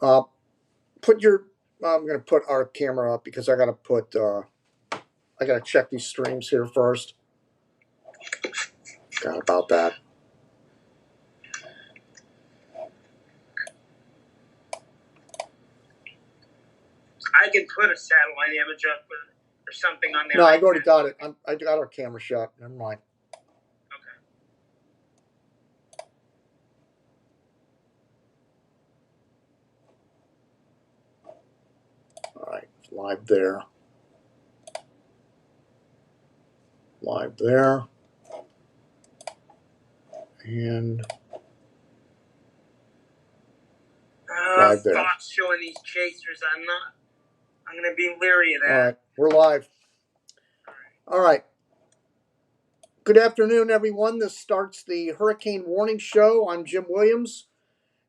Uh, put your. I'm going to put our camera up because I got to put. I got to check these streams here first. Forgot about that. I can put a satellite image up or something on there. No, I've already got it. I got our camera shot. Never mind. All right, live there. Live there. And live there. Fox showing these chasers. I'm going to be leery of that. All right, we're live. All right. Good afternoon, everyone. This starts the Hurricane Warning Show. I'm Jim Williams,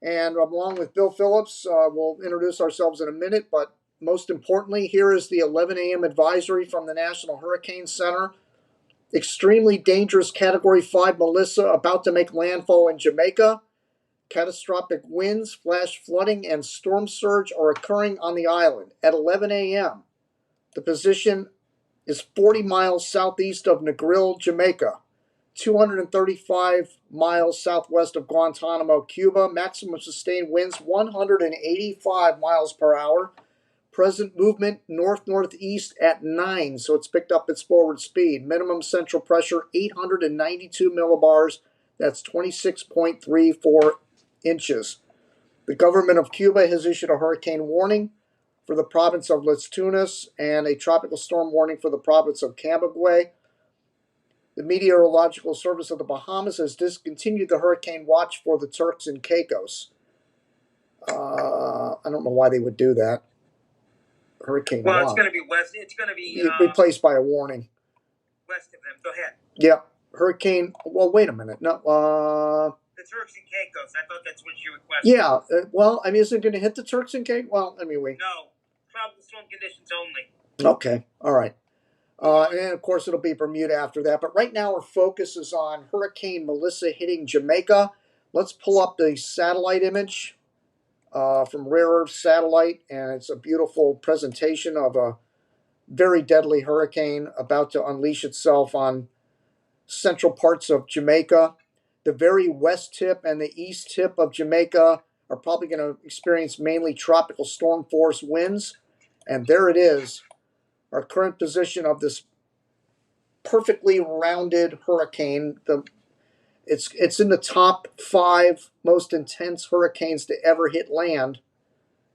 and I'm along with Bill Phillips. We'll introduce ourselves in a minute, but most importantly, here is the 11 a.m. advisory from the National Hurricane Center. Extremely dangerous Category 5 Melissa about to make landfall in Jamaica. Catastrophic winds, flash flooding, and storm surge are occurring on the island at 11 a.m. The position is 40 miles southeast of Negril, Jamaica, 235 miles southwest of Guantanamo, Cuba. Maximum sustained winds 185 miles per hour. Present movement north-northeast at 9, so it's picked up its forward speed. Minimum central pressure 892 millibars. That's 26.34 inches. The government of Cuba has issued a hurricane warning for the province of Las Tunas and a tropical storm warning for the province of Camagüey. The Meteorological Service of the Bahamas has discontinued the hurricane watch for the Turks and Caicos. I don't know why they would do that. Hurricane Well, watch. it's going to be west. It's going to be replaced by a warning. West of them. Go ahead. Yeah, hurricane. Well, wait a minute. No. The Turks and Caicos. I thought that's what you requested. Yeah. Well, I mean, is it going to hit the Turks and Caicos? Well, I mean, No. Tropical storm conditions only. Okay. All right. And of course, it'll be Bermuda after that. But right now, our focus is on Hurricane Melissa hitting Jamaica. Let's pull up the satellite image from Rare Earth Satellite, and it's a beautiful presentation of a very deadly hurricane about to unleash itself on central parts of Jamaica. The very west tip and the east tip of Jamaica are probably going to experience mainly tropical storm force winds. And there it is, our current position of this perfectly rounded hurricane. It's in the top 5 most intense hurricanes to ever hit land,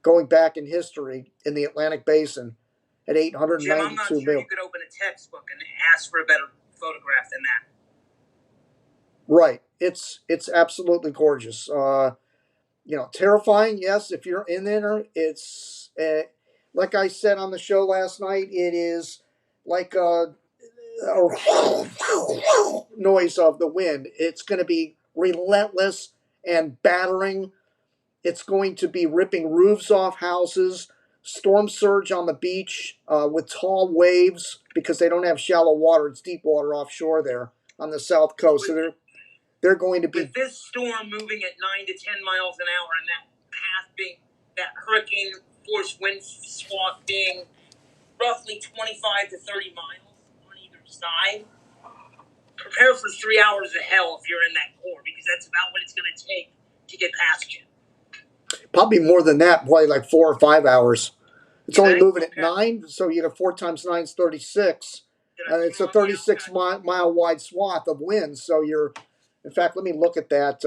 going back in history in the Atlantic Basin at 892 Jim, I'm not sure you could open a textbook and ask for a better photograph than that. Right. It's absolutely gorgeous. Terrifying. Yes, if you're in there, it's like I said on the show last night. It is like a noise of the wind. It's going to be relentless and battering. It's going to be ripping roofs off houses, storm surge on the beach with tall waves because they don't have shallow water. It's deep water offshore there on the south coast. So they're going to be. With this storm moving at 9 to 10 miles an hour and that path being, that hurricane force wind swath being roughly 25 to 30 miles on either side, prepare for 3 hours of hell if you're in that core, because that's about what it's going to take to get past you. Probably more than that, probably like 4 or 5 hours. It's only moving at 9, so you get 4 times 9 is 36. And it's a 36 mile wide swath of wind. So you're, in fact, let me look at that.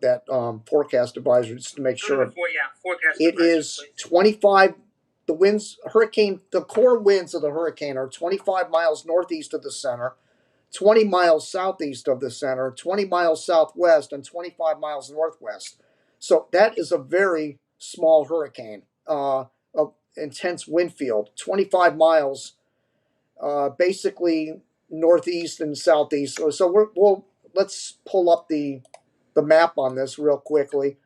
That forecast advisory just to make sure. It is 25. The winds, the core winds of the hurricane are 25 miles northeast of the center, 20 miles southeast of the center, 20 miles southwest, and 25 miles northwest. So that is a very small hurricane of intense wind field. 25 miles, basically northeast and southeast. So let's pull up the map on this real quickly,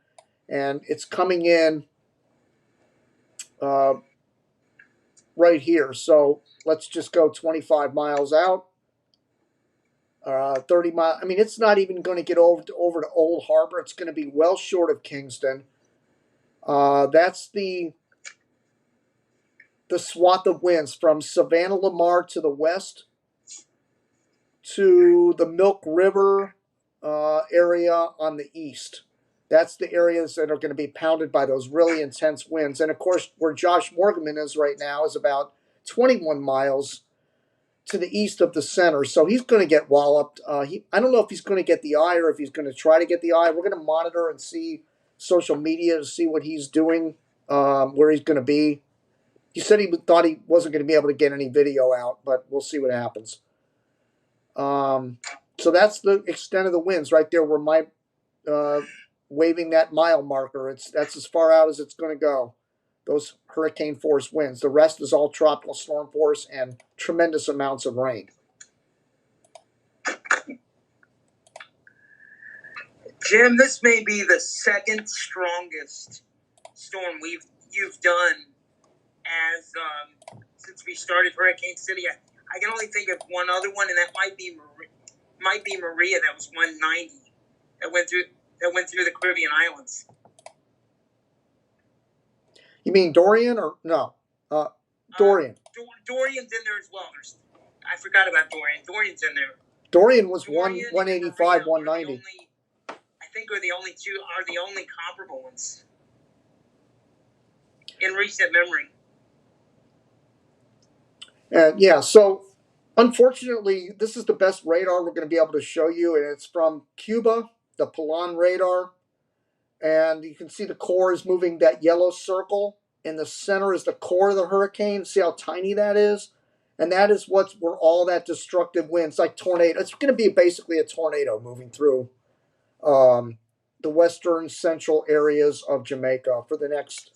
and it's coming in right here. So let's just go 25 miles out. 30 mile. I mean, it's not even going to get over to Old Harbor. It's going to be well short of Kingston. That's the swath of winds from Savannah Lamar to the west to the Milk River area on the east. That's the areas that are going to be pounded by those really intense winds. And of course, where Josh Morgan is right now is about 21 miles to the east of the center. So he's going to get walloped. I don't know if he's going to get the eye or if he's going to try to get the eye. We're going to monitor and see social media to see what he's doing, where he's going to be. He said he thought he wasn't going to be able to get any video out, but we'll see what happens. So that's the extent of the winds right there where my waving that mile marker. That's as far out as it's going to go. Those hurricane force winds. The rest is all tropical storm force and tremendous amounts of rain. Jim, this may be the second strongest storm you've done as since we started Hurricane City. I can only think of one other one, and that might be Maria. That was 190 that went through the Caribbean islands. You mean Dorian or no? Dorian. Dorian's in there as well. I forgot about Dorian. Dorian's in there. Dorian was 185, 190. I think are the only comparable ones in recent memory. Yeah, so unfortunately, this is the best radar we're going to be able to show you, and it's from Cuba, the Pilon radar. And you can see the core is moving that yellow circle. In the center is the core of the hurricane. See how tiny that is? And that is where all that destructive winds, like tornado. It's going to be basically a tornado moving through the western central areas of Jamaica for the next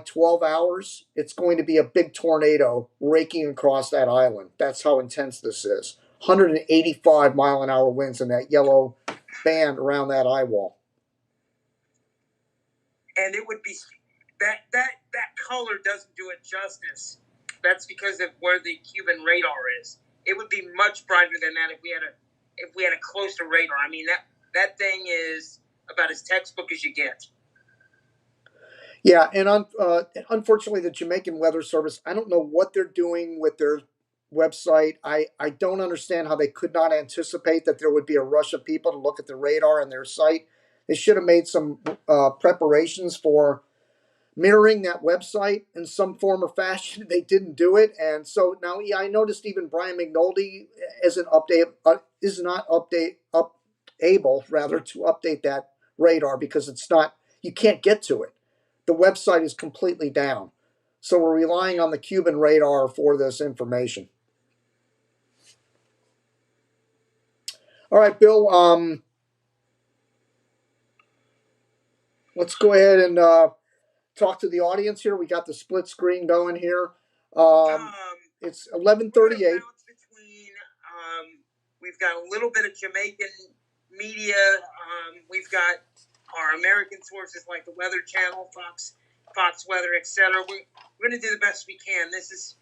12 hours. It's going to be a big tornado raking across that island. That's how intense this is. 185 mile an hour winds in that yellow band around that eye wall. And it would be that color doesn't do it justice. That's because of where the Cuban radar is. It would be much brighter than that if we had a closer radar. I mean that thing is about as textbook as you get. Yeah, and unfortunately, the Jamaican Weather Service, I don't know what they're doing with their website. I don't understand how they could not anticipate that there would be a rush of people to look at the radar on their site. They should have made some preparations for mirroring that website in some form or fashion. They didn't do it, and so now I noticed even Brian McNulty is not able to update that radar because you can't get to it. The website is completely down, so we're relying on the Cuban radar for this information. All right, Bill. Let's go ahead and talk to the audience here. We got the split screen going here. It's 11:38. We've got a little bit of Jamaican media. We've got our American sources like the Weather Channel, Fox Weather, etc. We're going to do the best we can. This is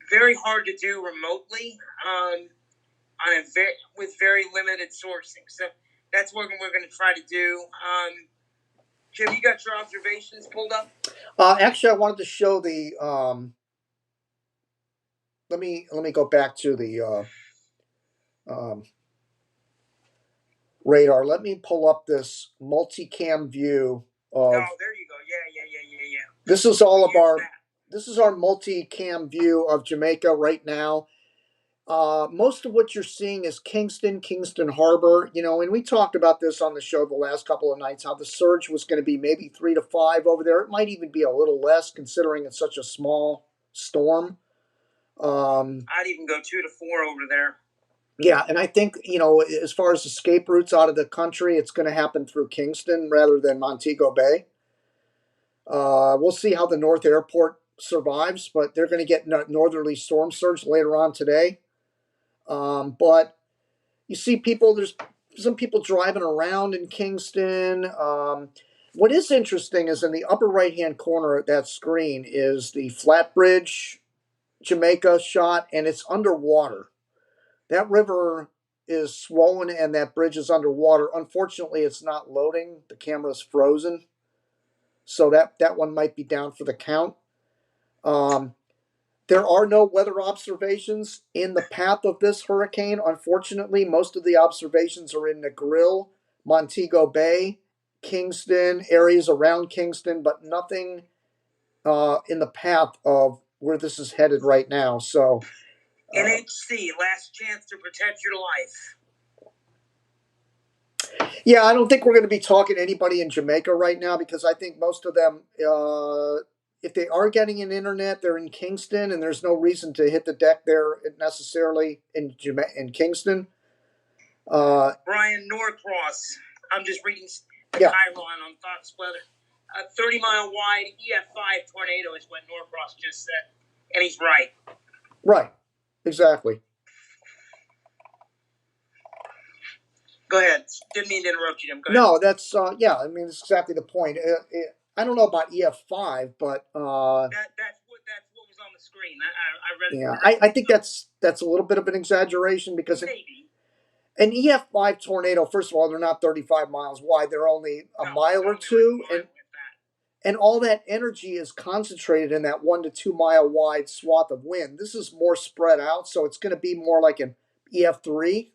very hard to do remotely with very limited sourcing. So that's what we're going to try to do. Jim, you got your observations pulled up? Actually, I wanted to show the. Let me go back to the radar. Let me pull up this multicam view of. Oh, there you go. Yeah. This is all of our. This is our multicam view of Jamaica right now. Most of what you're seeing is Kingston Harbor. And we talked about this on the show the last couple of nights, how the surge was going to be maybe 3 to 5 over there. It might even be a little less considering it's such a small storm. I'd even go 2 to 4 over there. Yeah, and I think, as far as escape routes out of the country, it's going to happen through Kingston rather than Montego Bay. We'll see how the North Airport survives, but they're going to get northerly storm surge later on today. But you see there's some people driving around in Kingston. What is interesting is in the upper right-hand corner of that screen is the Flatbridge, Jamaica shot, and it's underwater. That river is swollen and that bridge is underwater. Unfortunately, it's not loading. The camera is frozen. So that one might be down for the count. There are no weather observations in the path of this hurricane. Unfortunately, most of the observations are in Negril, Montego Bay, Kingston, areas around Kingston, but nothing in the path of where this is headed right now. So, NHC, last chance to protect your life. Yeah, I don't think we're going to be talking to anybody in Jamaica right now because I think most of them, if they are getting an internet, they're in Kingston, and there's no reason to hit the deck there necessarily in Kingston. Brian Norcross, I'm just reading the Chiron on Fox Weather. A 30-mile wide EF5 tornado is what Norcross just said, and he's right. Right, exactly. Go ahead. Didn't mean to interrupt you, Jim. Go ahead. No, that's yeah. I mean, that's exactly the point. I don't know about EF5, but that's what was on the screen. I read it. Yeah, I think that's a little bit of an exaggeration because maybe an EF5 tornado. First of all, they're not 35 miles wide; they're only a mile or two, and all that energy is concentrated in that 1 to 2 mile wide swath of wind. This is more spread out, so it's going to be more like an EF3,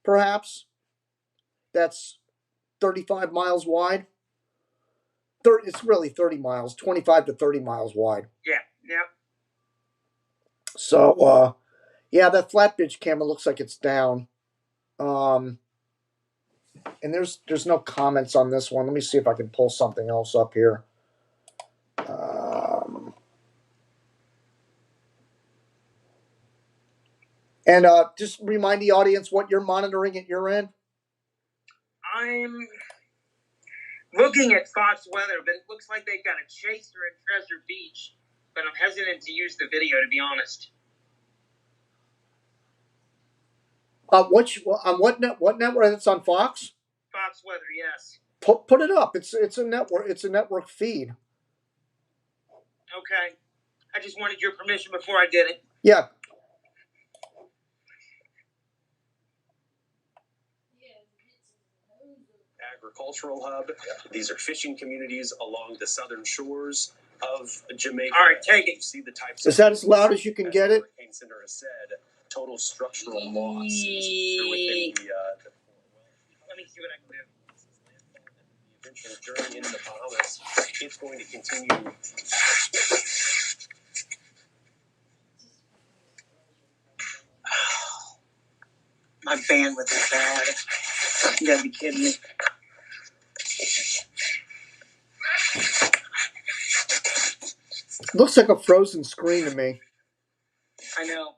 perhaps. That's 35 miles wide. It's really 30 miles, 25 to 30 miles wide. Yeah. So, yeah, that flatbridge camera looks like it's down. And there's no comments on this one. Let me see if I can pull something else up here. And just remind the audience what you're monitoring at your end. I'm looking at Fox Weather, but it looks like they've got a chaser at Treasure Beach, but I'm hesitant to use the video, to be honest. What network? It's on Fox. Fox Weather, yes. Put it up. It's a network. It's a network feed. Okay. I just wanted your permission before I did it. Yeah. Agricultural hub. These are fishing communities along the southern shores of Jamaica. All right, take it. You see the types. Is that as loud as you can get it? Hurricane Center has said total structural loss within the. Let me see what I can do. The eventual journey into the Bahamas. It's going to continue. My bandwidth is bad. You gotta be kidding me. Looks like a frozen screen to me. I know.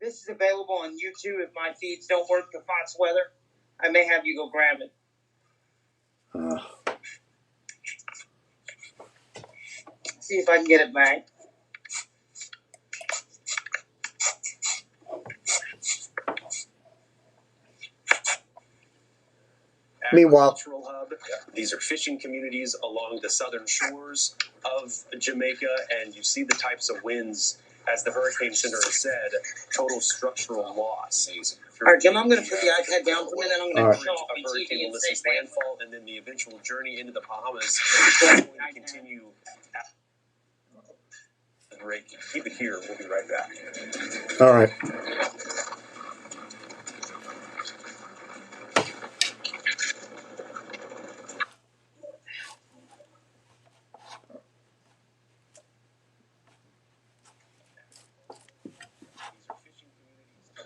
This is available on YouTube if my feeds don't work to Fox Weather. I may have you go grab it. See if I can get it back. Meanwhile, hub. These are fishing communities along the southern shores of Jamaica, and you see the types of winds, as the Hurricane Center has said, total structural loss. Amazing. All right, Jim, I'm going to put the iPad down for a minute. I'm going to show off my TV and Melissa's say landfall, and then the eventual journey into the Bahamas is going to continue. Great. Keep it here. We'll be right back. All right.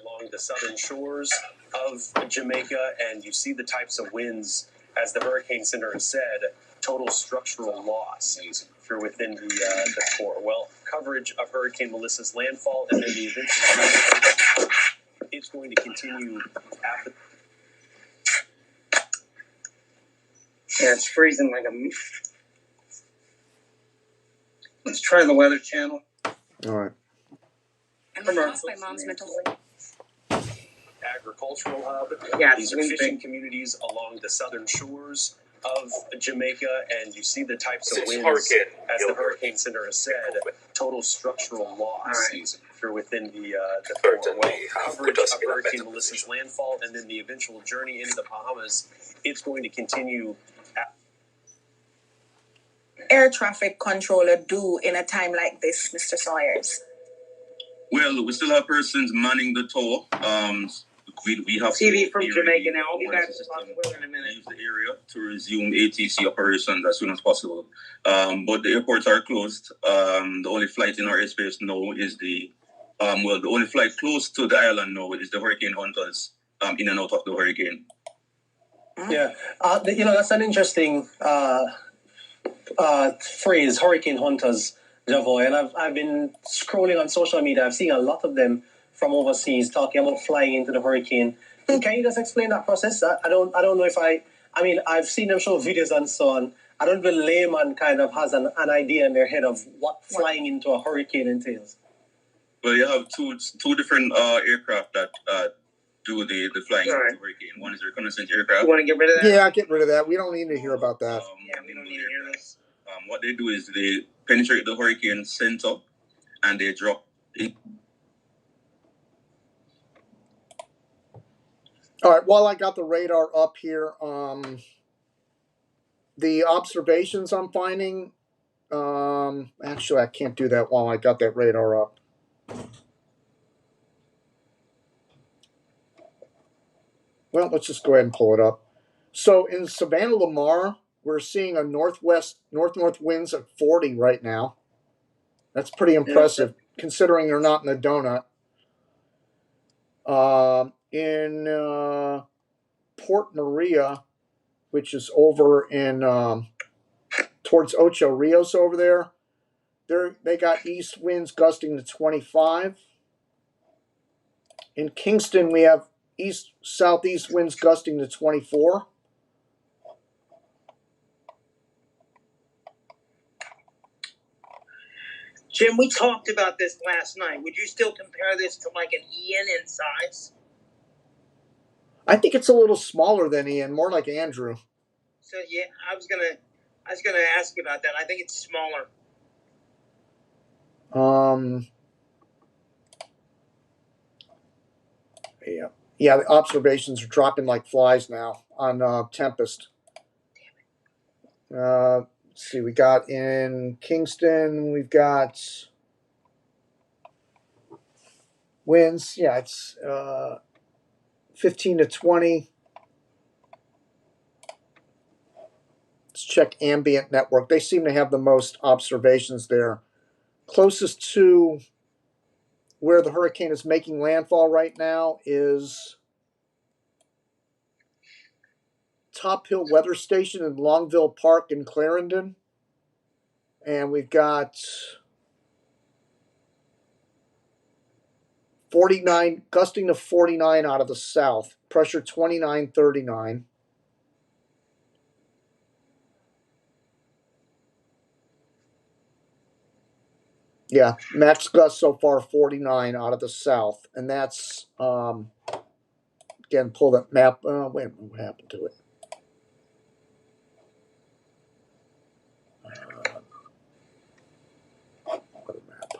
Along the southern shores of Jamaica, and you see the types of winds, as the Hurricane Center has said, total structural loss. Amazing. If you're within the core. Well, coverage of Hurricane Melissa's landfall and then the eventual it's going to continue after. Yeah, it's freezing like a. Let's try the Weather Channel. All right. I'm lost my mom's mental. Agricultural hub. Yeah, these are fishing communities along the southern shores of Jamaica, and you see the types of winds, as the Hurricane Center has said, total structural loss if you're within the coverage of Hurricane Melissa's landfall and then the eventual journey into the Bahamas. It's going to continue. Air traffic controller do in a time like this, Mr. Sawyers? Well, we still have persons manning the tow. We have TV from Jamaica now. I'll be back to the in a minute. Use the area to resume ATC operations as soon as possible. But the airports are closed. The only flight in our airspace now is the only flight close to the island now is the Hurricane Hunters in and out of the hurricane. Yeah, that's an interesting phrase, Hurricane Hunters, Javoy. And I've been scrolling on social media. I've seen a lot of them from overseas talking about flying into the hurricane. Can you just explain that process? I don't know if I mean, I've seen them show videos and so on. I don't know if a layman kind of has an idea in their head of what flying into a hurricane entails. Well, you have two different aircraft that do the flying into the hurricane. One is a reconnaissance aircraft. You want to get rid of that? Yeah, get rid of that. We don't need to hear about that. Yeah, we don't need to hear this. What they do is they penetrate the hurricane center and they drop it. All right, while I got the radar up here, the observations I'm finding, actually I can't do that while I got that radar up. Well, let's just go ahead and pull it up. So in Savannah Lamar, we're seeing a north winds at 40 right now. That's pretty impressive, considering they're not in the donut. In Port Maria, which is over in towards Ocho Rios over there, they got east winds gusting to 25. In Kingston, we have southeast winds gusting to 24. Jim, we talked about this last night. Would you still compare this to like an Ian in size? I think it's a little smaller than Ian, more like Andrew. So yeah, I was gonna ask you about that. I think it's smaller. Yeah, the observations are dropping like flies now on Tempest. Let's see, we got in Kingston, we've got winds. Yeah, it's 15 to 20. Let's check ambient network. They seem to have the most observations there. Closest to where the hurricane is making landfall right now is Top Hill Weather Station in Longville Park in Clarendon. And we've got 49, gusting to 49 out of the south. Pressure 2939. Yeah, max gust so far 49 out of the south. And that's, again, pull that map. Wait a minute, what happened to it? Other map.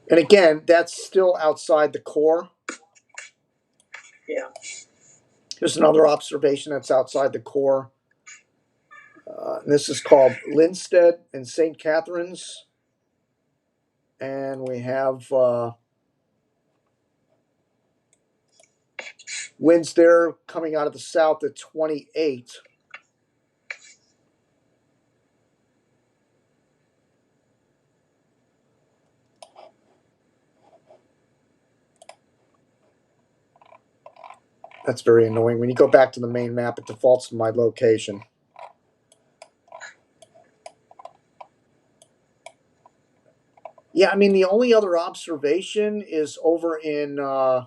And again, that's still outside the core. Yeah. Here's another observation that's outside the core. This is called Linstead and St. Catharines. And we have winds there coming out of the south at 28. That's very annoying. When you go back to the main map, it defaults to my location. Yeah, I mean, the only other observation is over in to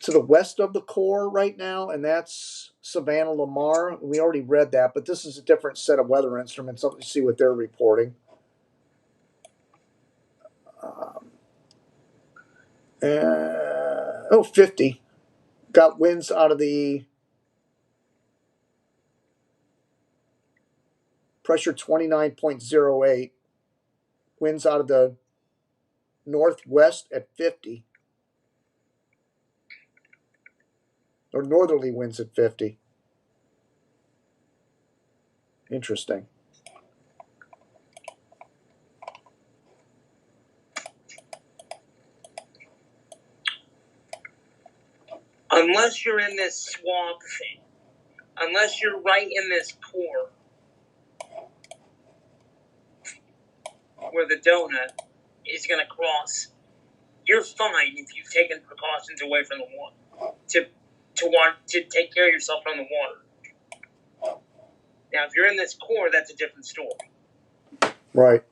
the west of the core right now, and that's Savannah Lamar. We already read that, but this is a different set of weather instruments. Let's see what they're reporting. Oh, 50. Got winds out of the pressure 29.08. Winds out of the northwest at 50. Or northerly winds at 50. Interesting. Unless you're in this swamp thing, unless you're right in this core where the donut is going to cross, you're fine if you've taken precautions away from the water to take care of yourself from the water. Now, if you're in this core, that's a different story. Right.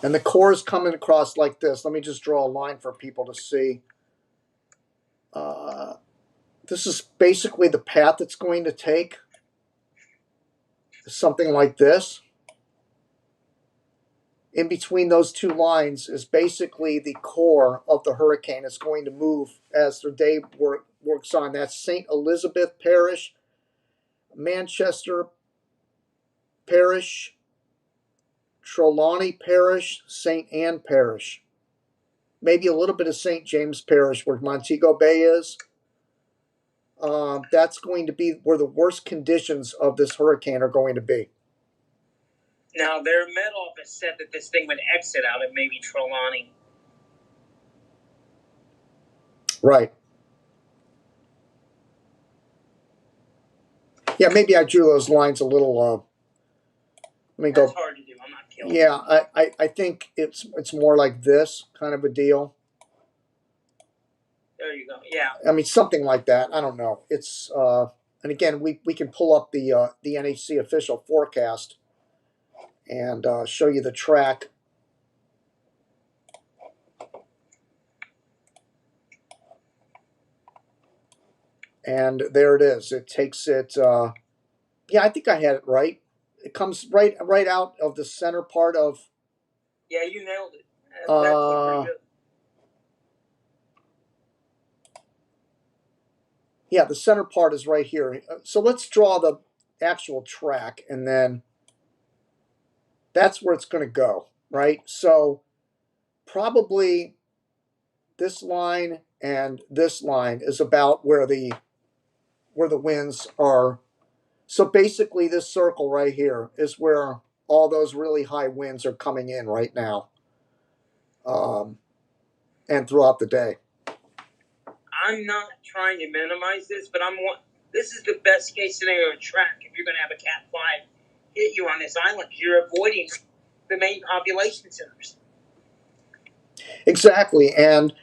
And the core is coming across like this. Let me just draw a line for people to see. This is basically the path it's going to take. Something like this. In between those two lines is basically the core of the hurricane. It's going to move as the day works on. That's St. Elizabeth Parish, Manchester Parish, Trelawney Parish, St. Anne Parish. Maybe a little bit of St. James Parish where Montego Bay is. That's going to be where the worst conditions of this hurricane are going to be. Now, their Met Office said that this thing would exit out at maybe Trelawney. Right. Yeah, maybe I drew those lines a little. Let me That's go. hard to do. I'm not killing Yeah, I think it's more like this kind of a deal. There you go. Yeah. I mean, something like that. I don't know. It's and again, we can pull up the NHC official forecast and show you the track. And there it is. It takes it. Yeah, I think I had it right. It comes right out of the center part of. Yeah, you nailed it. That's pretty good. Yeah, the center part is right here. So let's draw the actual track, and then that's where it's going to go, right? So probably this line and this line is about where the winds are. So basically, this circle right here is where all those really high winds are coming in right now, and throughout the day. I'm not trying to minimize this, but this is the best case scenario track if you're going to have a Cat 5 hit you on this island. You're avoiding the main population centers. Exactly, and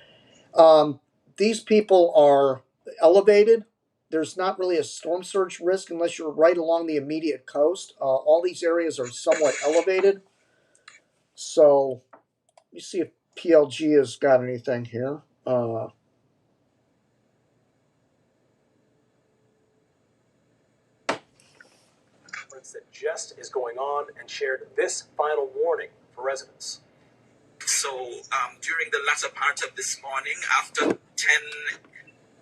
these people are elevated. There's not really a storm surge risk unless you're right along the immediate coast. All these areas are somewhat elevated. So let me see if PLG has got anything here. That just is going on and shared this final warning for residents. So during the latter part of this morning, after 10,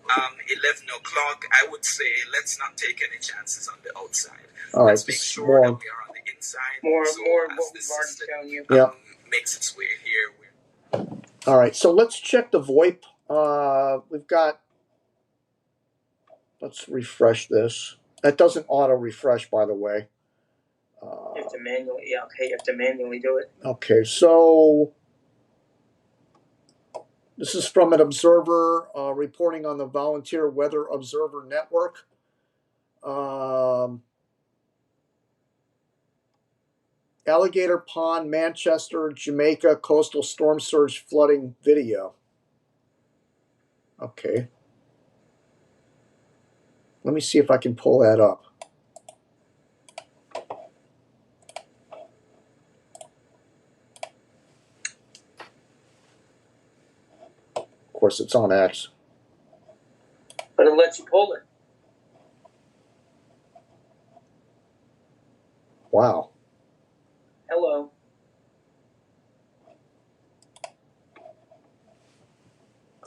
11 o'clock, I would say let's not take any chances on the outside. All right, let's make sure that we are on the inside. More so of as what the we've already system shown you. makes its way here. All right, so let's check the VoIP. We've got. Let's refresh this. That doesn't auto refresh, by the way. You have to manually. Yeah, okay. You have to manually do it. Okay, so this is from an observer reporting on the Volunteer Weather Observer Network. Alligator Pond, Manchester, Jamaica, coastal storm surge flooding video. Okay. Let me see if I can pull that up. Of course, it's on X. But it lets you pull it. Wow. Hello.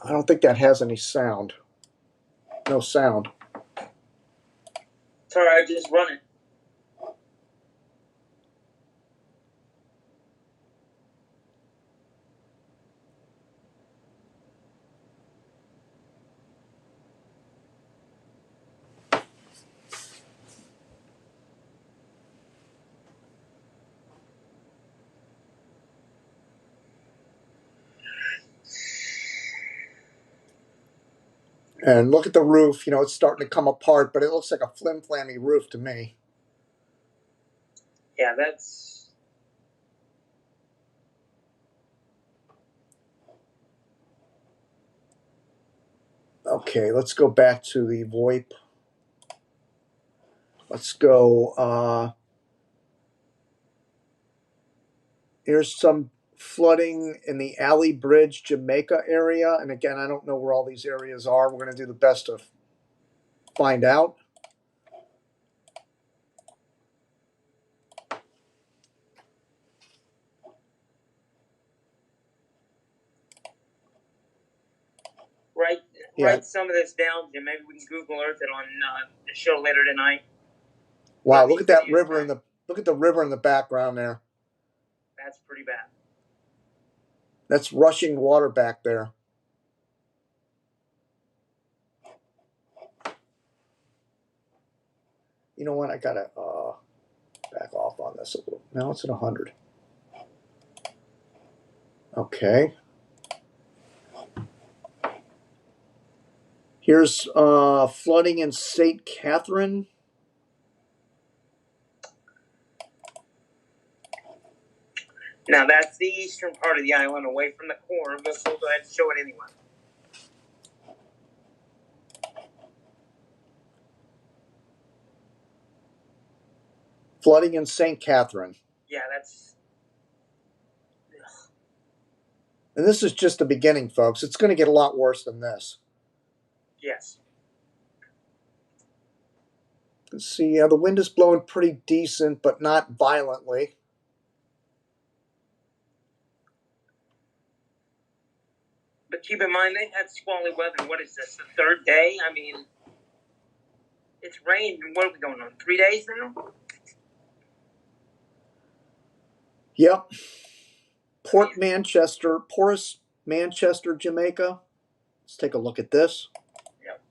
I don't think that has any sound. No sound. Sorry, I just run it. And look at the roof. You know, it's starting to come apart, but it looks like a flim-flammy roof to me. Yeah, that's... Okay, let's go back to the VoIP. Let's go. Here's some flooding in the Alley Bridge, Jamaica area. And again, I don't know where all these areas are. We're going to do the best to find out. Write some of this down, Jim. Maybe we can Google Earth it on the show later tonight. Wow, look at that river in the river in the background there. That's pretty bad. That's rushing water back there. You know what? I gotta back off on this a little. Now it's at 100. Okay. Here's flooding in St. Catherine. Now that's the eastern part of the island, away from the core, but we'll go ahead and show it anyway. Flooding in St. Catherine. Yeah, that's... And this is just the beginning, folks. It's going to get a lot worse than this. Yes. Let's see. The wind is blowing pretty decent, but not violently. But keep in mind, they had squally weather. What is this, the third day? I mean, it's rained. What are we going on, 3 days now? Yep. Port Manchester, porous Manchester, Jamaica. Let's take a look at this. Yep.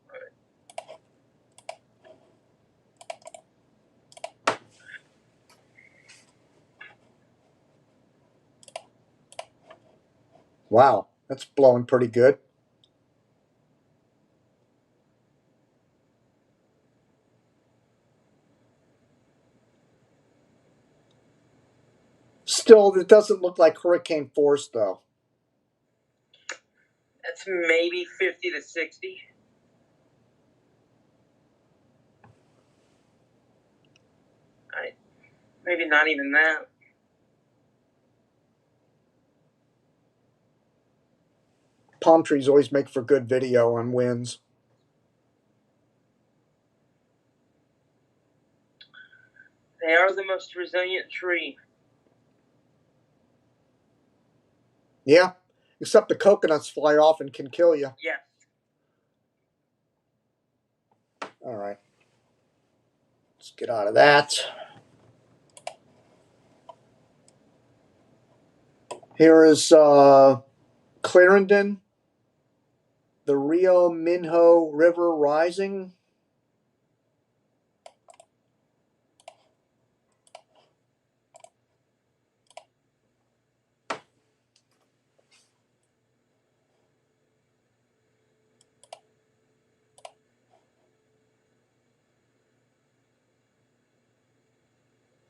Wow, that's blowing pretty good. Still, it doesn't look like hurricane force, though. That's maybe 50 to 60. Maybe not even that. Palm trees always make for good video on winds. They are the most resilient tree. Yeah, except the coconuts fly off and can kill you. Yeah. All right. Let's get out of that. Here is Clarendon, the Rio Minho River rising.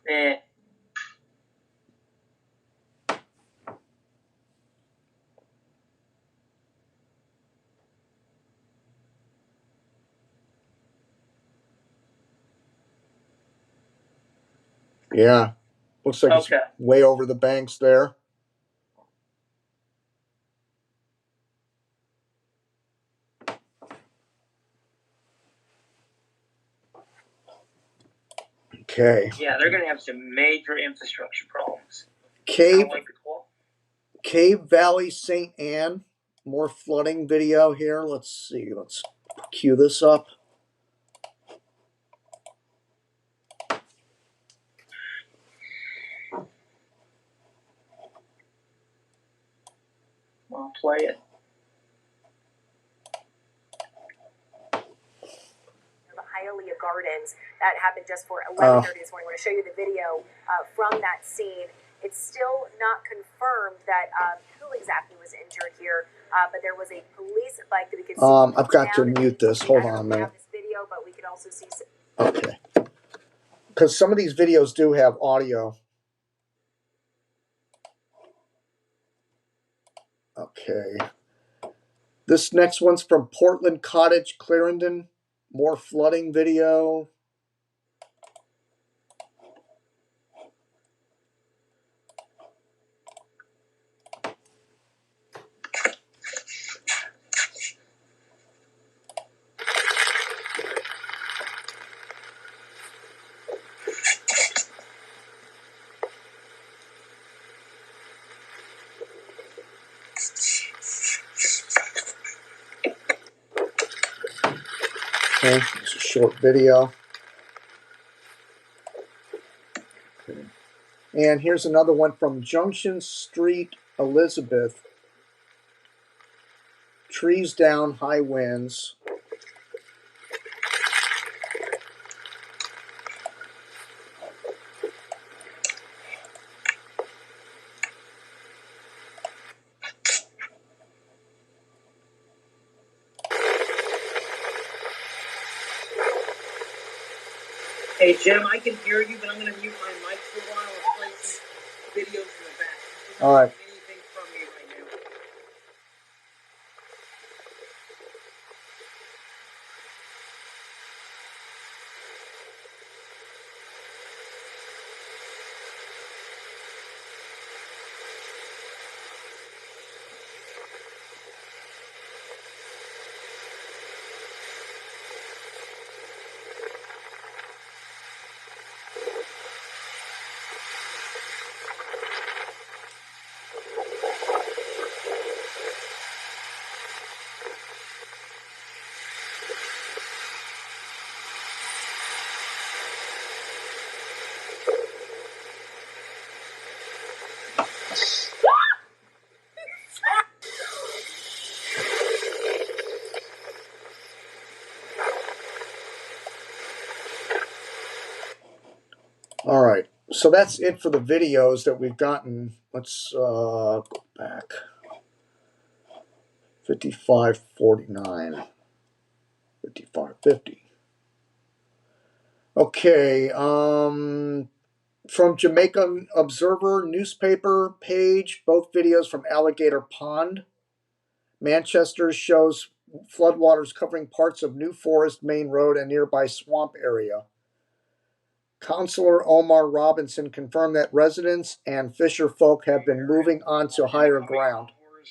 Eh. Yeah, looks like it's way over the banks there. Okay. Yeah, they're going to have some major infrastructure problems. Cave Valley, St. Anne. more flooding video here. Let's see. Let's cue this up. I'll play it. The Hialeah Gardens. That happened just for 11:30 this morning. I want to show you the video from that scene. It's still not confirmed that who exactly was injured here, but there was a police bike that we could see. I've got to mute this. Hold on a minute. Have this video, but we could also see. Okay. Because some of these videos do have audio. Okay. This next one's from Portland Cottage, Clarendon. More flooding video. Okay, it's a short video. Okay. And here's another one from Junction Street, Elizabeth. Trees down, high winds. Hey, Jim, I can hear you, but I'm going to mute my mic for a while and play some videos in the back. All right. Anything from me right now. All right. So that's it for the videos that we've gotten. Let's go back. 5549. 5550. Okay. From Jamaica Observer newspaper page, both videos from Alligator Pond. Manchester shows floodwaters covering parts of New Forest Main Road and nearby swamp area. Councillor Omar Robinson confirmed that residents and fisher folk have been moving on to higher ground.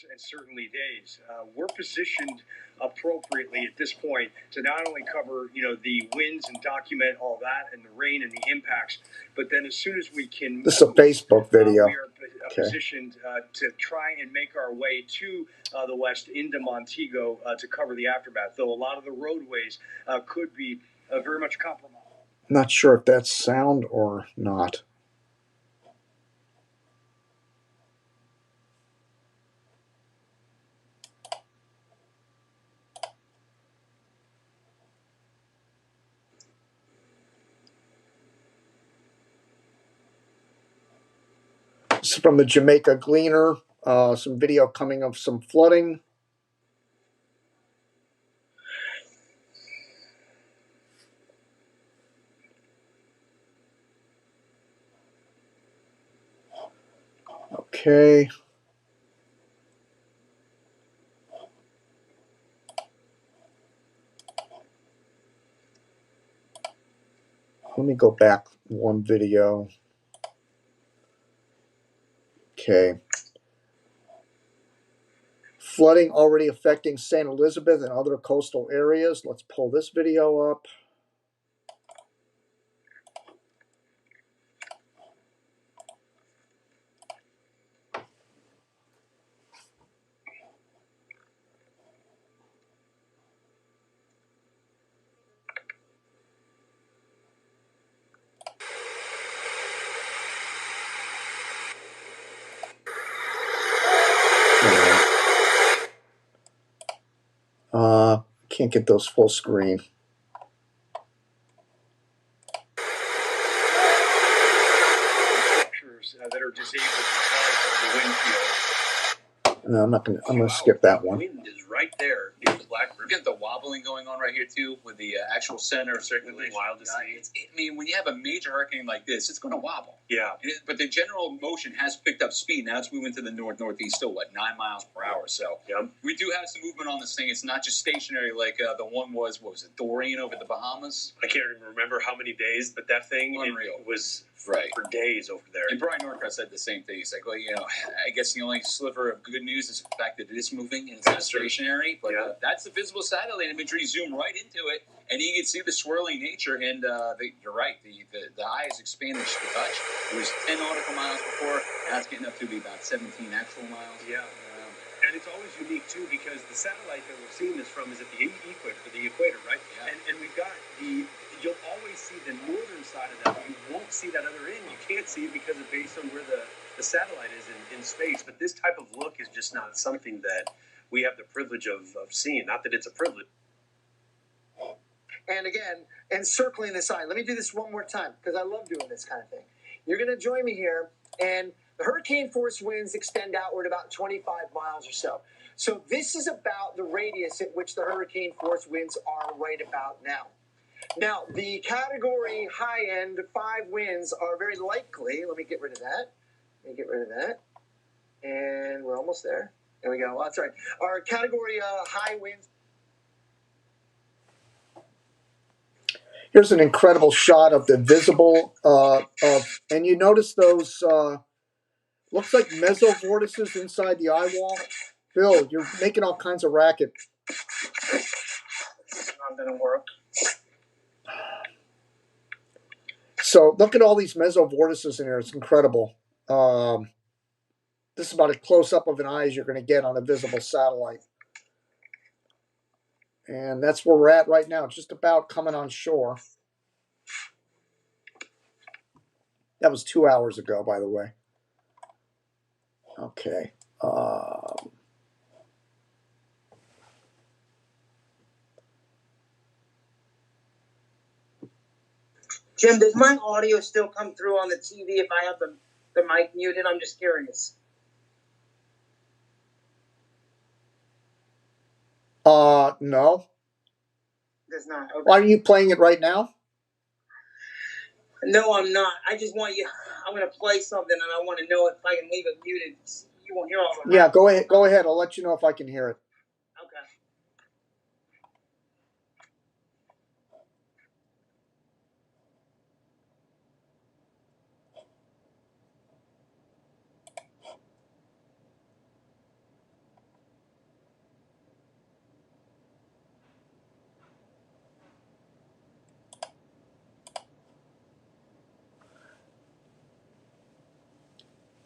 And certainly days. We're positioned appropriately at this point to not only cover, the winds and document all that and the rain and the impacts, but then as soon as we can, this is a Facebook video. We are positioned to try and make our way to the west into Montego to cover the aftermath. Though a lot of the roadways could be very much compromised. Not sure if that's sound or not. This is from the Jamaica Gleaner. Some video coming of some flooding. Okay. Let me go back one video. Okay. Flooding already affecting St. Elizabeth and other coastal areas. Let's pull this video up. can't get those full screen. That are disabled because of the wind field. No, I'm gonna skip that one. Wind is right there in the black river. Get the wobbling going on right here too, with the actual center of circulation. Wild to see. I mean, when you have a major hurricane like this, it's going to wobble. Yeah. But the general motion has picked up speed. Now it's moving to the northeast, still 9 miles per hour. So we do have some movement on this thing. It's not just stationary like the one was. What was it? Dorian over the Bahamas. I can't even remember how many days, but that thing was. Right. For days over there. And Brian Norcross said the same thing. He's like, well, I guess the only sliver of good news is the fact that it is moving and it's not stationary. But that's the visible satellite imagery. Zoom right into it, and you can see the swirling nature. And you're right. The eye is expanded to touch. It was 10 nautical miles before. Now it's getting up to be about 17 actual miles. Yeah. And it's always unique, too, because the satellite that we're seeing this from is at the equator, right? Yeah. And we've got you'll always see the northern side of that, but you won't see that other end. You can't see it because it's based on where the satellite is in space. But this type of look is just not something that we have the privilege of seeing. Not that it's a privilege. And again, encircling this eye. Let me do this one more time, because I love doing this kind of thing. You're going to join me here, and the hurricane force winds extend outward about 25 miles or so. So this is about the radius at which the hurricane force winds are right about now. Now, the category high end 5 winds are very likely. Let me get rid of that. And we're almost there. There we go. Well, that's right. Our category high winds. Here's an incredible shot of the visible and you notice those looks like mesovortices inside the eye wall. Bill, you're making all kinds of racket. It's not going to work. So look at all these mesovortices in here. It's incredible. This is about as close up of an eye as you're going to get on a visible satellite. And that's where we're at right now, just about coming on shore. That was 2 hours ago, by the way. Okay. Jim, does my audio still come through on the TV if I have the mic muted? I'm just curious. No. Does not. Okay. Why are you playing it right now? No, I'm not. I just want you. I'm going to play something, and I want to know if I can leave it muted. You won't hear all the. Yeah, go ahead. Go ahead. I'll let you know if I can hear it. Okay.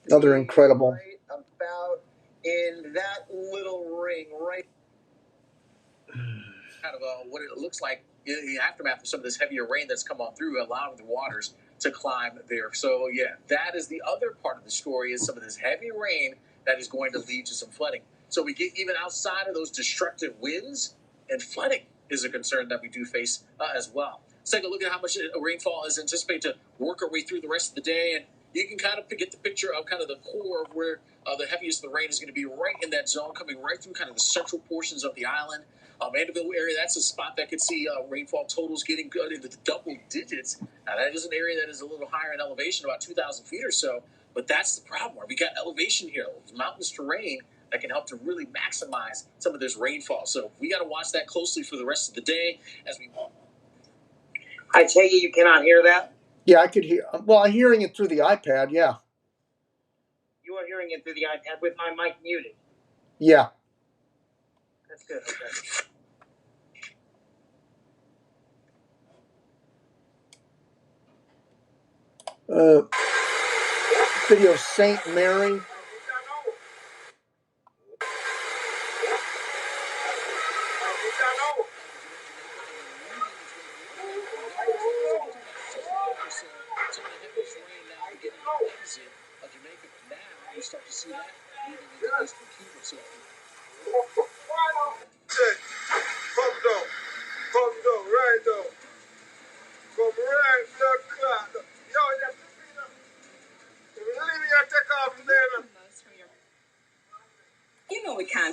Another incredible. Right about in that little ring, right. Kind of what it looks like in the aftermath of some of this heavier rain that's come on through, allowing the waters to climb there. So, that is the other part of the story, is some of this heavy rain that is going to lead to some flooding. So we get even outside of those destructive winds, and flooding is a concern that we do face as well. Let's take a look at how much rainfall is anticipated to work our way through the rest of the day, and you can kind of get the picture of kind of the core of where the heaviest of the rain is going to be, right in that zone, coming right through kind of the central portions of the island. Mandeville area, that's a spot that could see rainfall totals getting good into the double digits. Now, that is an area that is a little higher in elevation, about 2,000 feet or so, but that's the problem. We got elevation here, mountainous terrain that can help to really maximize some of this rainfall. So we got to watch that closely for the rest of the day as we. I take it you cannot hear that? Yeah, I could hear. Well, I'm hearing it through the iPad. Yeah. You are hearing it through the iPad with my mic muted. Yeah. That's good. Okay. Video of St. Mary. Jamaica now, you start to see that moving into eastern Cuba. So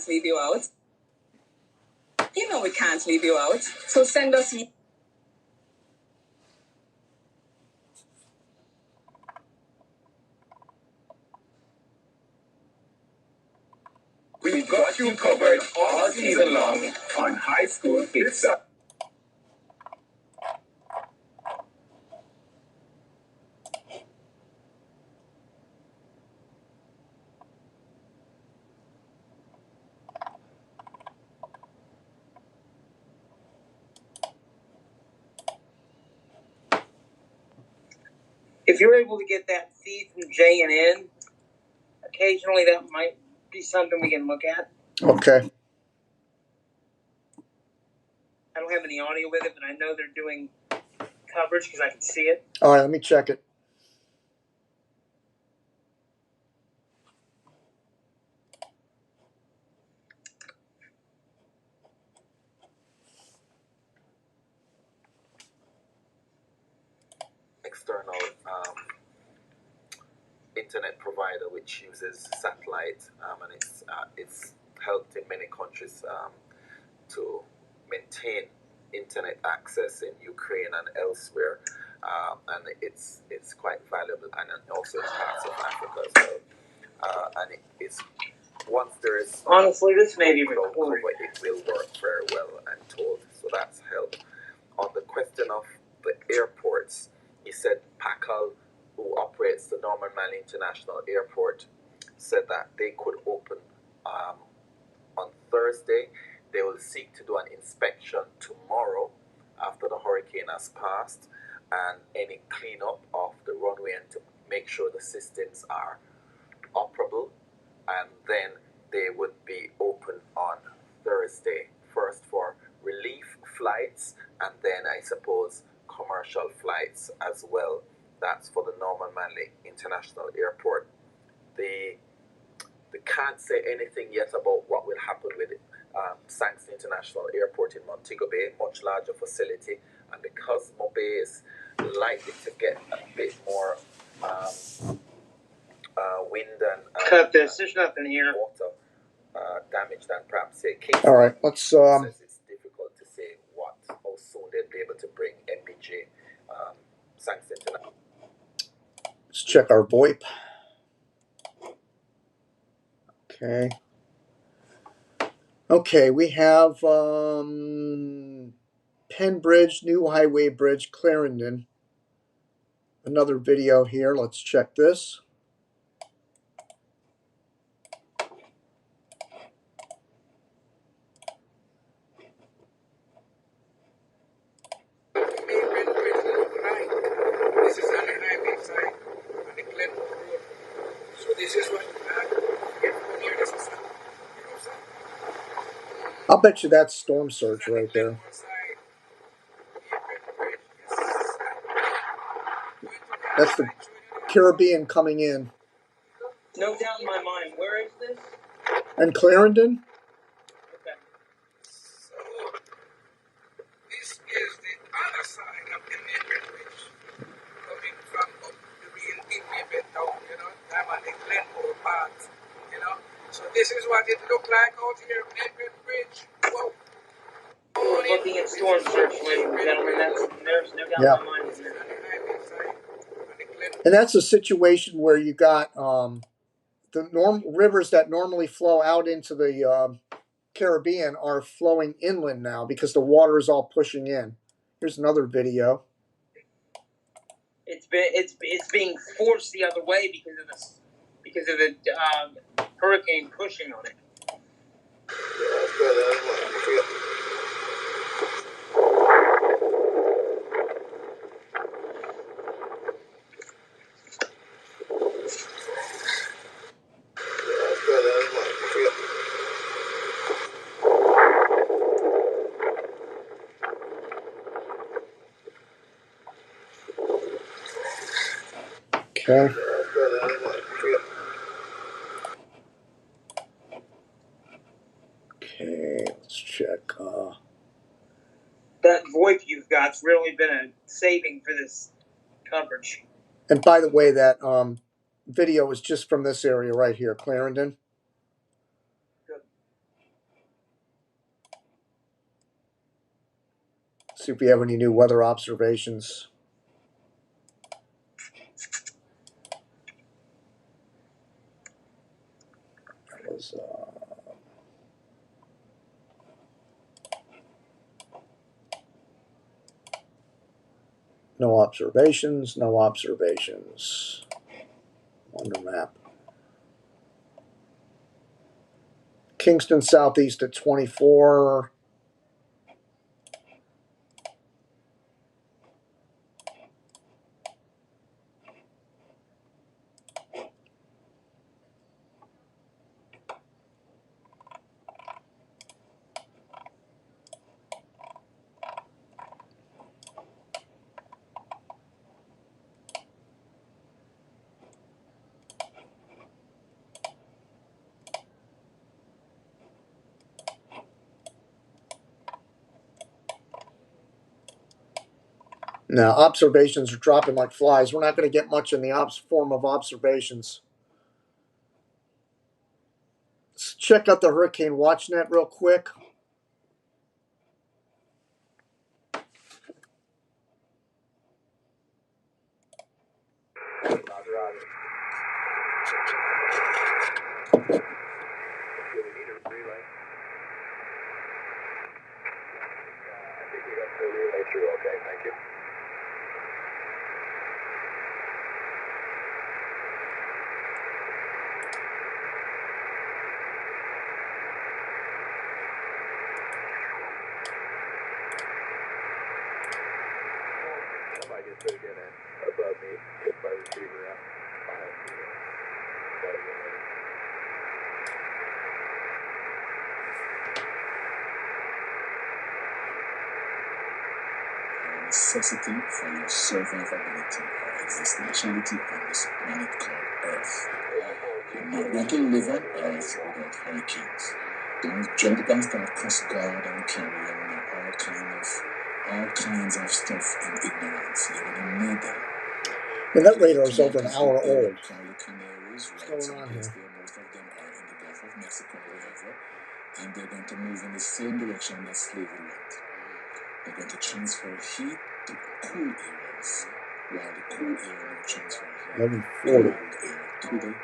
can't leave you out. You know we can't leave you out. So send us. We've got you covered all season long on High School Fix Up. If you're able to get that feed from J and N, occasionally that might be something we can look at. Okay. I don't have any audio with it, but I know they're doing coverage because I can see it. All right, let me check it. External internet provider which uses satellite, and it's helped in many countries to maintain internet access in Ukraine and elsewhere, and it's quite valuable, and also in parts of Africa as well. And it's once there is Honestly, this may be cloud cover, recorded. it will work very well, I'm told. So that's helped. On the question of the airports, he said PACAL, who operates the Norman Manley International Airport, said that they could open on Thursday. They will seek to do an inspection tomorrow after the hurricane has passed, and any cleanup of the runway and to make sure the systems are operable, and then they would be open on Thursday, first for relief flights, and then I suppose commercial flights as well. That's for the Norman Manley International Airport. They can't say anything yet about what will happen with Sankson International Airport in Montego Bay, much larger facility, and because Mobay is likely to get a bit more wind and Cut this. There's nothing here. water damage than perhaps say Kingston. All right, let's Says it's difficult to say how soon they'll be able to bring MBJ Sankson International. let's check our VoIP. Okay. Okay, we have Penn Bridge, New Highway Bridge, Clarendon. Another video here. Let's check this. This is on the highway side, on the Glen Road. So this is what near this is, I'll bet you that's storm surge right there. That's the Caribbean coming in. No doubt in my mind. Where is this? And Clarendon? Okay. So this is the other side of the Neighbor Bridge, coming from up the real Neighbor down, I'm on the Glenmore part, So this is what it looked like out here, Neighbor Bridge. Whoa. We're looking at storm surge, ladies and gentlemen. There's no doubt in my mind. Isn't there? And that's a situation where you got the rivers that normally flow out into the Caribbean are flowing inland now because the water is all pushing in. Here's another video. It's being forced the other way because of the hurricane pushing on it. Okay. Okay, let's check. That VoIP you've got's really been a saving for this coverage. And by the way, that video is just from this area right here, Clarendon. Good. See if we have any new weather observations. That was no observations, no observations. Wonder map. Kingston southeast at 24. Now, observations are dropping like flies. We're not going to get much in the form of observations. Let's check out the Hurricane WatchNet real quick. Necessity for your survivability or existentiality on this planet called Earth. You're not going to live on Earth without hurricanes. Don't jump and start cuss God and carry on all kinds of stuff in ignorance. You're going to need them. And that radar is over an hour old. What's going on here? Most of them are in the Gulf of Mexico, wherever, and they're going to move in the same direction that slavery went. They're going to transfer heat to cool areas, while the cool area will transfer heat cold air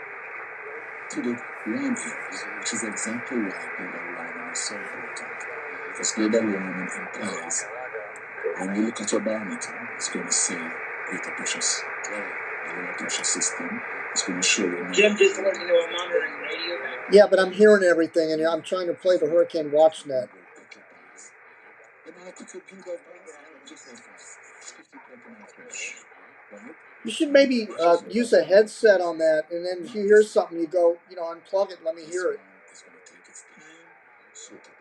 to the warm areas, which is exactly why global warming is so important. Because global warming implies, when you look at your barometer, it's going to say greater pressure, lower pressure system. It's going to show you. Jim, just to let you know, I'm monitoring radio back. Yeah, but I'm hearing everything, and I'm trying to play the Hurricane WatchNet. You should maybe use a headset on that, and then if you hear something, you go, unplug it and let me hear it.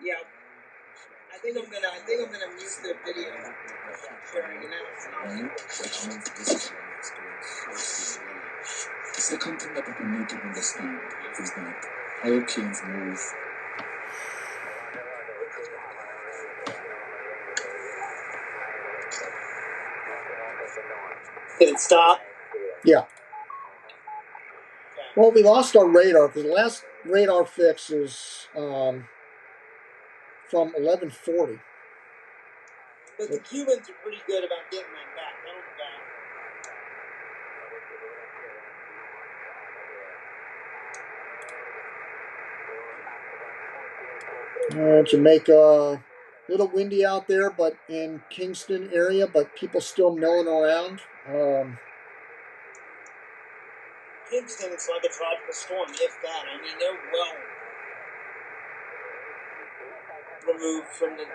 Yeah, I think I'm gonna mute the video sharing now. The second thing that people need to understand is that hurricanes move. Did it stop? Yeah. Well, we lost our radar because the last radar fix is from 1140. But the Cubans are pretty good about getting that back. Jamaica, a little windy out there, but in Kingston area, but people still milling around. Kingston, it's like a tropical storm, if that. I mean, they're well removed from the.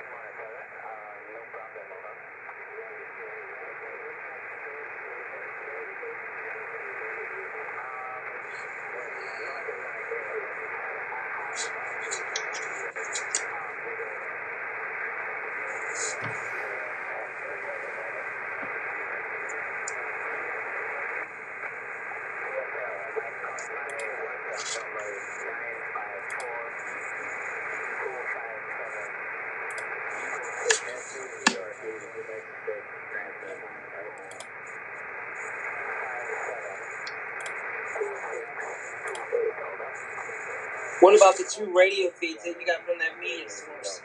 What about the two radio feeds that you got from that media source?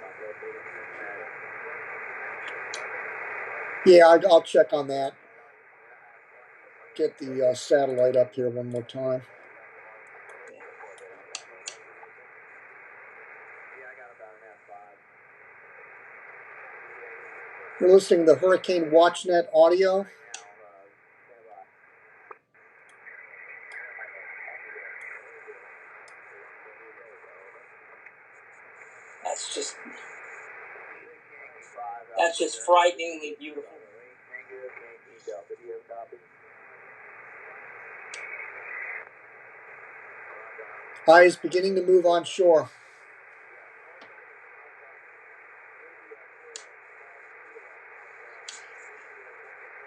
Yeah, I'll check on that. Get the satellite up here one more time. You're listening to the Hurricane WatchNet audio. That's just frighteningly beautiful. Eye is beginning to move on shore.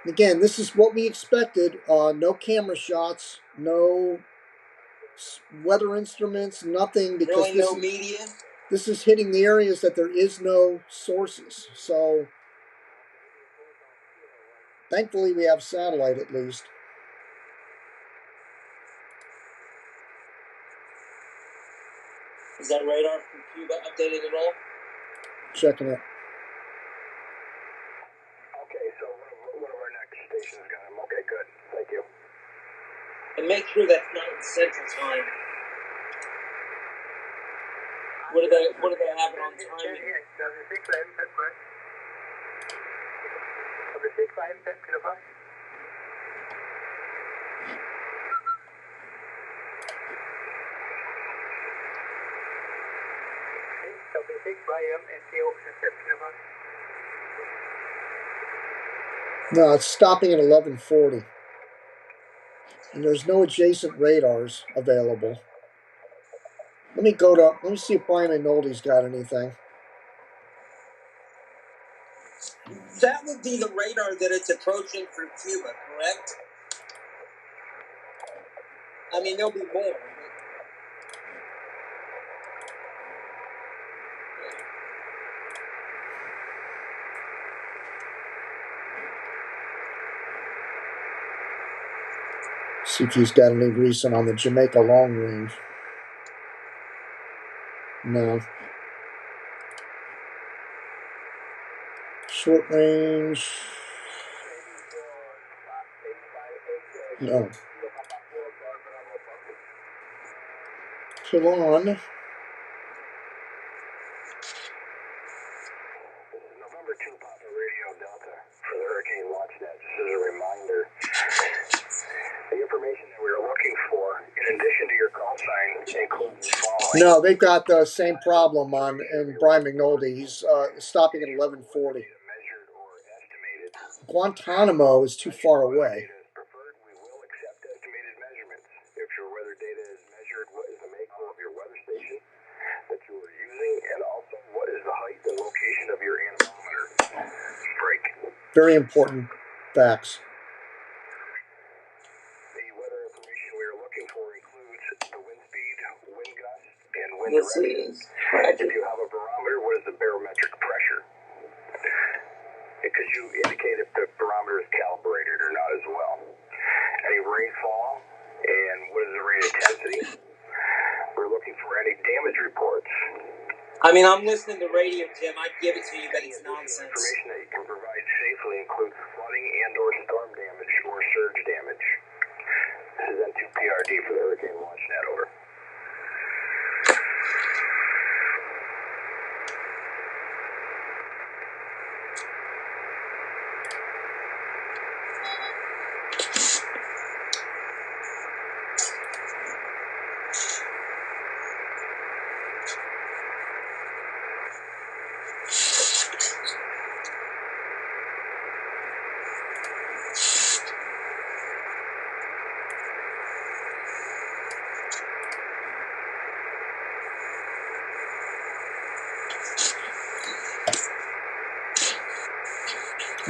Again, this is what we expected. No camera shots, no weather instruments, nothing, because Really, no media. This is hitting the areas that there is no sources. So thankfully we have satellite at least. Is that radar from Cuba updated at all? Checking it. Okay, so one of our next stations got him. Okay, good. Thank you. And make sure that's not Central Time. What do they have it on timing? No, it's stopping at 1140. And there's no adjacent radars available. Let me see if Brian McNulty's got anything. That would be the radar that it's approaching through Cuba, correct? I mean, there'll be more. See if he's got any recent on the Jamaica long range. No. Short range. No. Kill on. November 2 Papa Radio Delta for the Hurricane WatchNet. Just as a reminder, the information that we were looking for, in addition to your call sign, includes the following. No, they've got the same problem on and Brian McNulty. He's stopping at 1140. Guantanamo is too far away. We will accept estimated measurements. If your weather data is measured, what is the make of your weather station that you are using, and also what is the height and location of your anemometer break. Very important facts. The weather information we are looking for includes the wind speed, wind gust, and wind direction. If you have a barometer, what is the barometric pressure? Because you indicate if the barometer is calibrated or not as well. Any rainfall, and what is the rate of intensity? We're looking for any damage reports. I mean, I'm listening to radio, Jim. I'd give it to you, but it's nonsense. Information that you can provide safely includes flooding and/or storm damage or surge damage. This is N2PRD for the Hurricane WatchNet, over.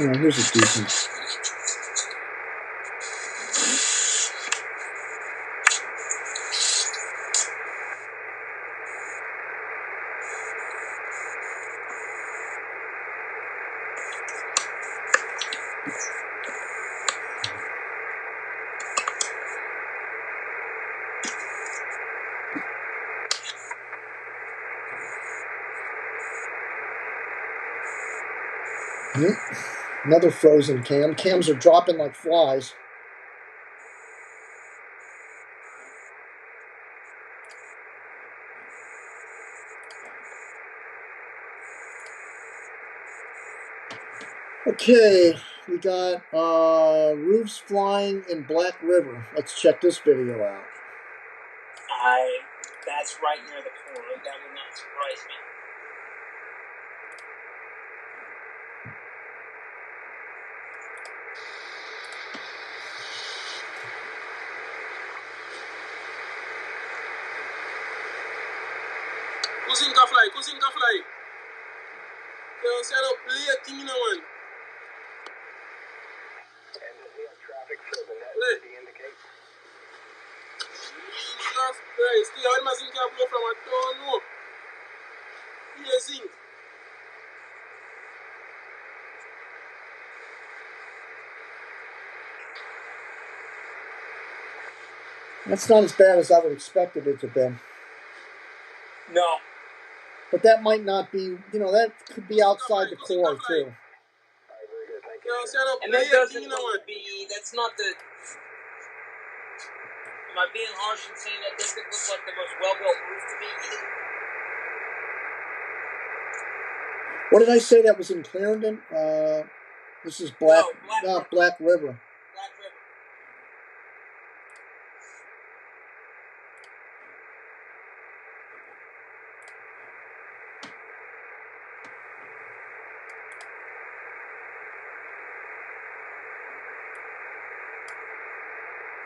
Oh, here's a decent. Another frozen cam. Cams are dropping like flies. Okay, we got roofs flying in Black River. Let's check this video out. That's right near the corner. That would not surprise me. Cousin ka fly, cousin ka fly. Kaya set up late thing in a one. And does he have traffic for the net Late. to indicate? Jesus Christ. The oil machine can blow from a town, no. Amazing. That's not as bad as I would expect it to be. No. But that might not be, that could be outside the core, too. Very good, thank you. Kaya set up And that late doesn't thing in a look one. to be, that's not the, am I being harsh in saying that doesn't look like the most well-built roof to me either? What did I say that was in Clarendon? This is Black River. Black River.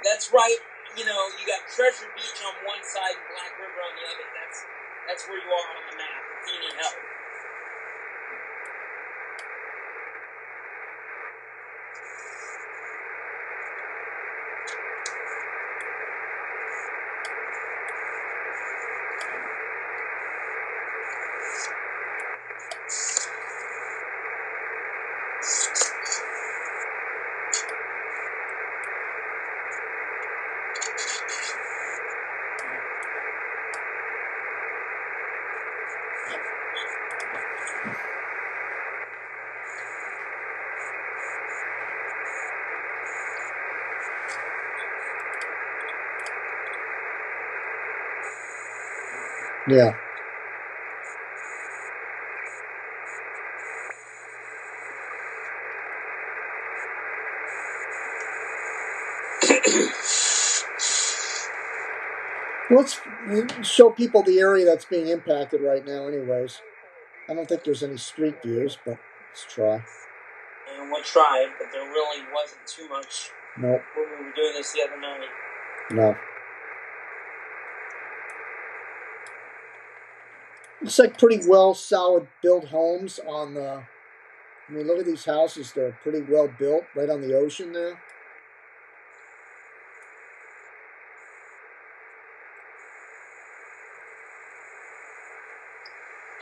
That's right. You got Treasure Beach on one side and Black River on the other. That's where you are on the map if you need help. Yeah. Let's show people the area that's being impacted right now anyways. I don't think there's any street views, but let's try. And we tried, but there really wasn't too much. Nope. When we were doing this the other night. No. Looks like pretty well solid built homes on the, look at these houses. They're pretty well built right on the ocean there.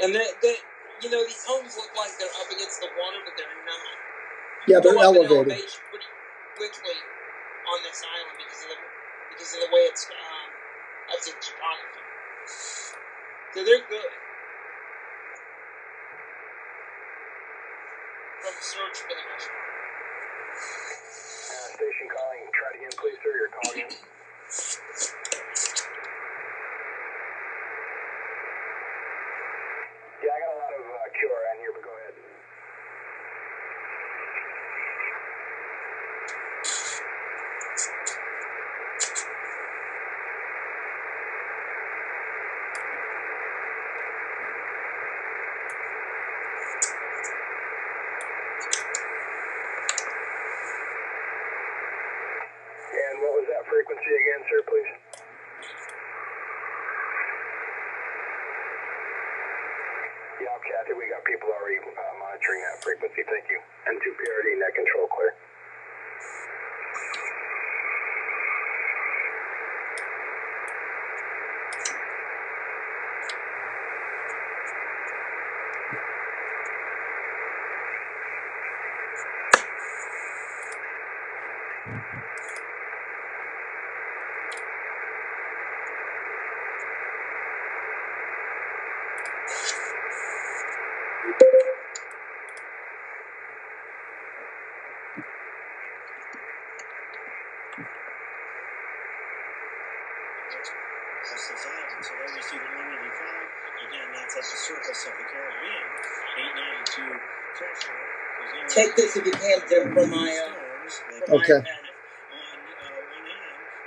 And these homes look like they're up against the water, but they're not. Yeah, they're elevated. Elevation pretty quickly on this island because of the way it's that's its topography. So they're good. From search for the most part. Station calling. Try it again, please, sir. You're calling in. Yeah, I got a lot of QRN here, but go ahead. And what was that frequency again, sir, please? Yeah, Kathy, we got people already monitoring that frequency. Thank you. N2 PRD, net control clear. that's at the surface of the Caribbean. 892 pressure. Take this if you can, Jim, from my Okay. On one hand,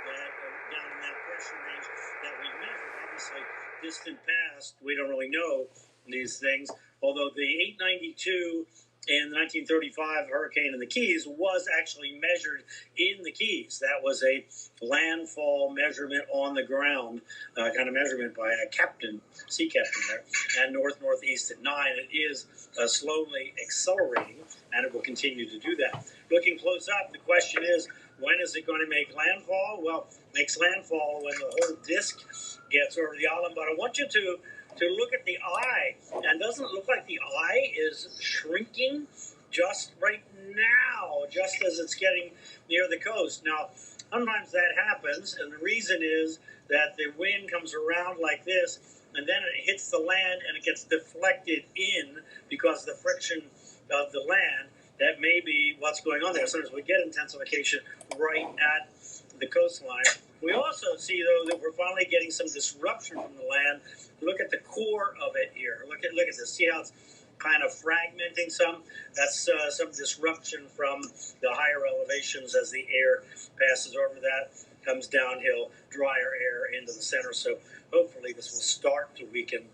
that down in that pressure range that we measured, obviously distant past, we don't really know these things. Although the 892 in the 1935 hurricane in the Keys was actually measured in the Keys. That was a landfall measurement on the ground, kind of measurement by a captain, sea captain there, and northeast at 9. It is slowly accelerating, and it will continue to do that. Looking close up, the question is, when is it going to make landfall? Well, it makes landfall when the whole disk gets over the island. But I want you to look at the eye, and doesn't it look like the eye is shrinking just right now, just as it's getting near the coast. Now, sometimes that happens, and the reason is that the wind comes around like this, and then it hits the land, and it gets deflected in because of the friction of the land. That may be what's going on there. Sometimes we get intensification right at the coastline. We also see, though, that we're finally getting some disruption from the land. Look at the core of it here. Look at this. See how it's kind of fragmenting some? That's some disruption from the higher elevations as the air passes over that, comes downhill, drier air into the center. So hopefully this will start to weaken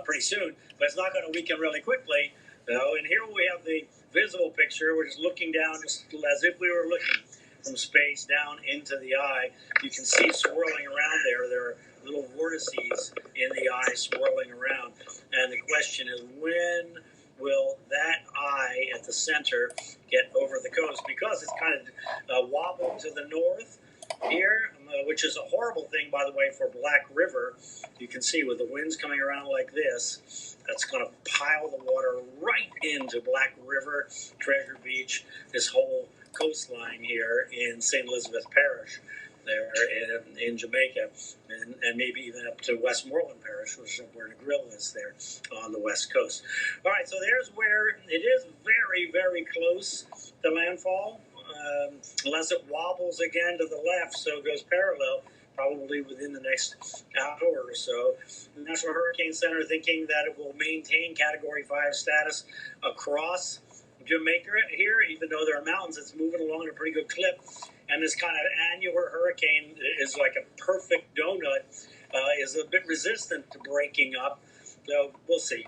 pretty soon. But it's not going to weaken really quickly. And here we have the visible picture. We're just looking down just as if we were looking from space down into the eye. You can see swirling around there. There are little vortices in the eye swirling around. And the question is, when will that eye at the center get over the coast? Because it's kind of wobbled to the north here, which is a horrible thing, by the way, for Black River. You can see with the winds coming around like this, that's going to pile the water right into Black River, Treasure Beach, this whole coastline here in St. Elizabeth Parish there in Jamaica, and maybe even up to Westmoreland Parish, which is where the grill is there on the west coast. All right, so there's where it is very, very close to landfall, unless it wobbles again to the left, so it goes parallel, probably within the next hour or so. The National Hurricane Center thinking that it will maintain Category 5 status across Jamaica here, even though there are mountains. It's moving along at a pretty good clip. And this kind of annular hurricane is like a perfect donut, is a bit resistant to breaking up. So we'll see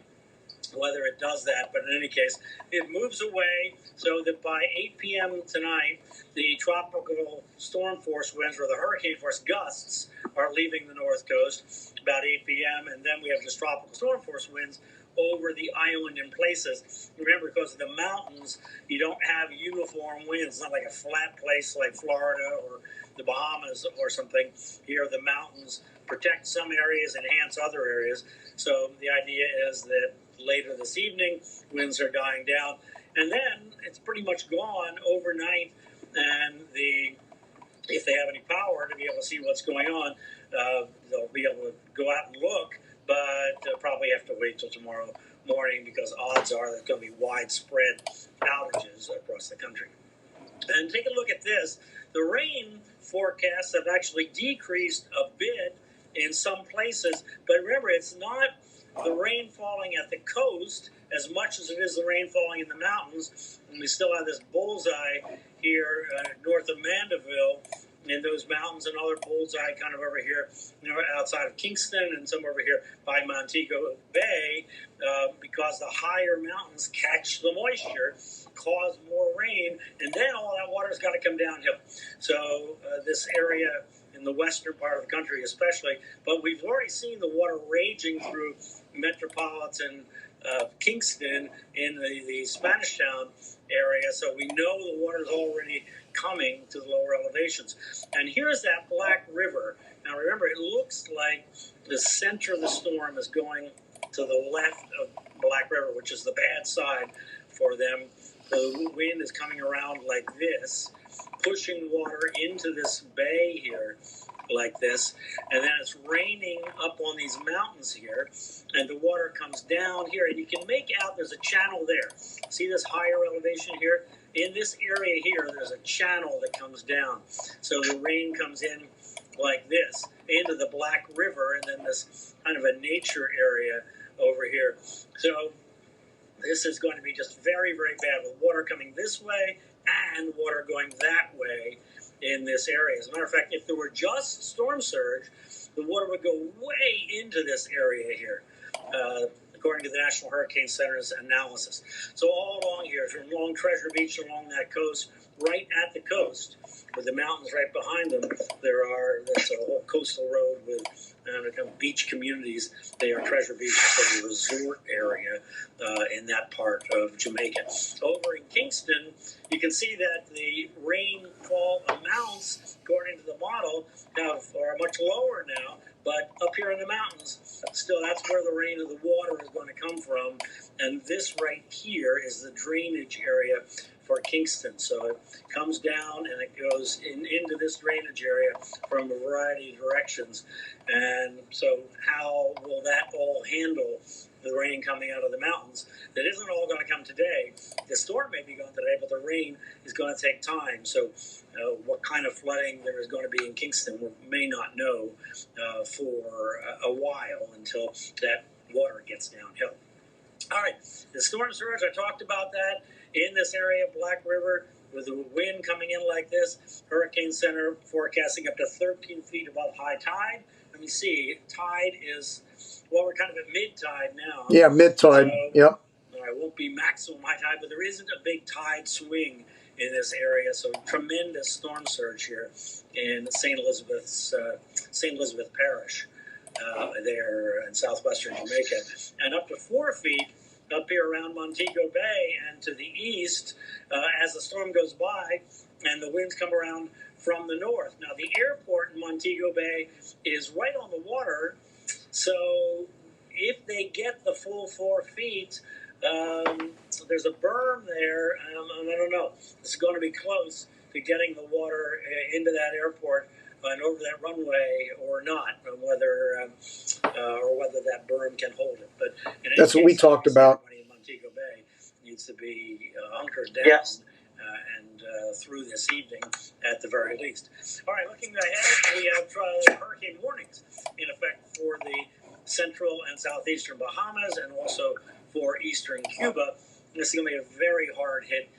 whether it does that. But in any case, it moves away so that by 8 p.m. tonight, the tropical storm force winds, or the hurricane force gusts, are leaving the north coast about 8 p.m. And then we have just tropical storm force winds over the island in places. Remember, because of the mountains, you don't have uniform winds. It's not like a flat place like Florida or the Bahamas or something. Here, the mountains protect some areas, enhance other areas. So the idea is that later this evening, winds are dying down. And then it's pretty much gone overnight. And if they have any power to be able to see what's going on, they'll be able to go out and look. But probably have to wait till tomorrow morning, because odds are there's going to be widespread outages across the country. And take a look at this. The rain forecasts have actually decreased a bit in some places, but remember, it's not the rain falling at the coast as much as it is the rain falling in the mountains. And we still have this bullseye here north of Mandeville, in those mountains, and other bullseye kind of over here, outside of Kingston, and some over here by Montego Bay, because the higher mountains catch the moisture, cause more rain, and then all that water's got to come downhill. So this area in the western part of the country especially, but we've already seen the water raging through metropolitan Kingston in the Spanish Town area, so we know the water's already coming to the lower elevations. And here's that Black River. Now remember, it looks like the center of the storm is going to the left of Black River, which is the bad side for them. The wind is coming around like this, pushing water into this bay here like this, and then it's raining up on these mountains here, and the water comes down here, and you can make out there's a channel there. See this higher elevation here? In this area here, there's a channel that comes down. So the rain comes in like this into the Black River, and then this kind of a nature area over here. So this is going to be just very, very bad with water coming this way and water going that way in this area. As a matter of fact, if there were just storm surge, the water would go way into this area here, according to the National Hurricane Center's analysis. So all along here, from along Treasure Beach, along that coast, right at the coast, with the mountains right behind them, that's a whole coastal road with kind of beach communities. They are Treasure Beach, a resort area in that part of Jamaica. Over in Kingston, you can see that the rainfall amounts, according to the model, are much lower now. But up here in the mountains, still that's where the rain of the water is going to come from. And this right here is the drainage area for Kingston. So it comes down and it goes into this drainage area from a variety of directions. And so how will that all handle the rain coming out of the mountains? That isn't all going to come today. The storm may be going today, but the rain is going to take time. So what kind of flooding there is going to be in Kingston, we may not know for a while until that water gets downhill. All right, the storm surge, I talked about that in this area, Black River, with the wind coming in like this. Hurricane Center forecasting up to 13 feet above high tide. Let me see, tide is, well, we're kind of at mid-tide now. Yeah, mid-tide, so, yep. It won't be maximum high tide, but there isn't a big tide swing in this area, so tremendous storm surge here in St. Elizabeth Parish. There in southwestern Jamaica, and up to 4 feet up here around Montego Bay and to the east as the storm goes by and the winds come around from the north. Now, the airport in Montego Bay is right on the water, so if they get the full 4 feet, there's a berm there, and I don't know. It's going to be close to getting the water into that airport and over that runway or not, whether that berm can hold it. But that's what we talked about. Everybody in Montego Bay needs to be hunkered down. Yes. And through this evening at the very least. All right, looking ahead, we have hurricane warnings in effect for the central and southeastern Bahamas and also for eastern Cuba. This is going to be a very hard hit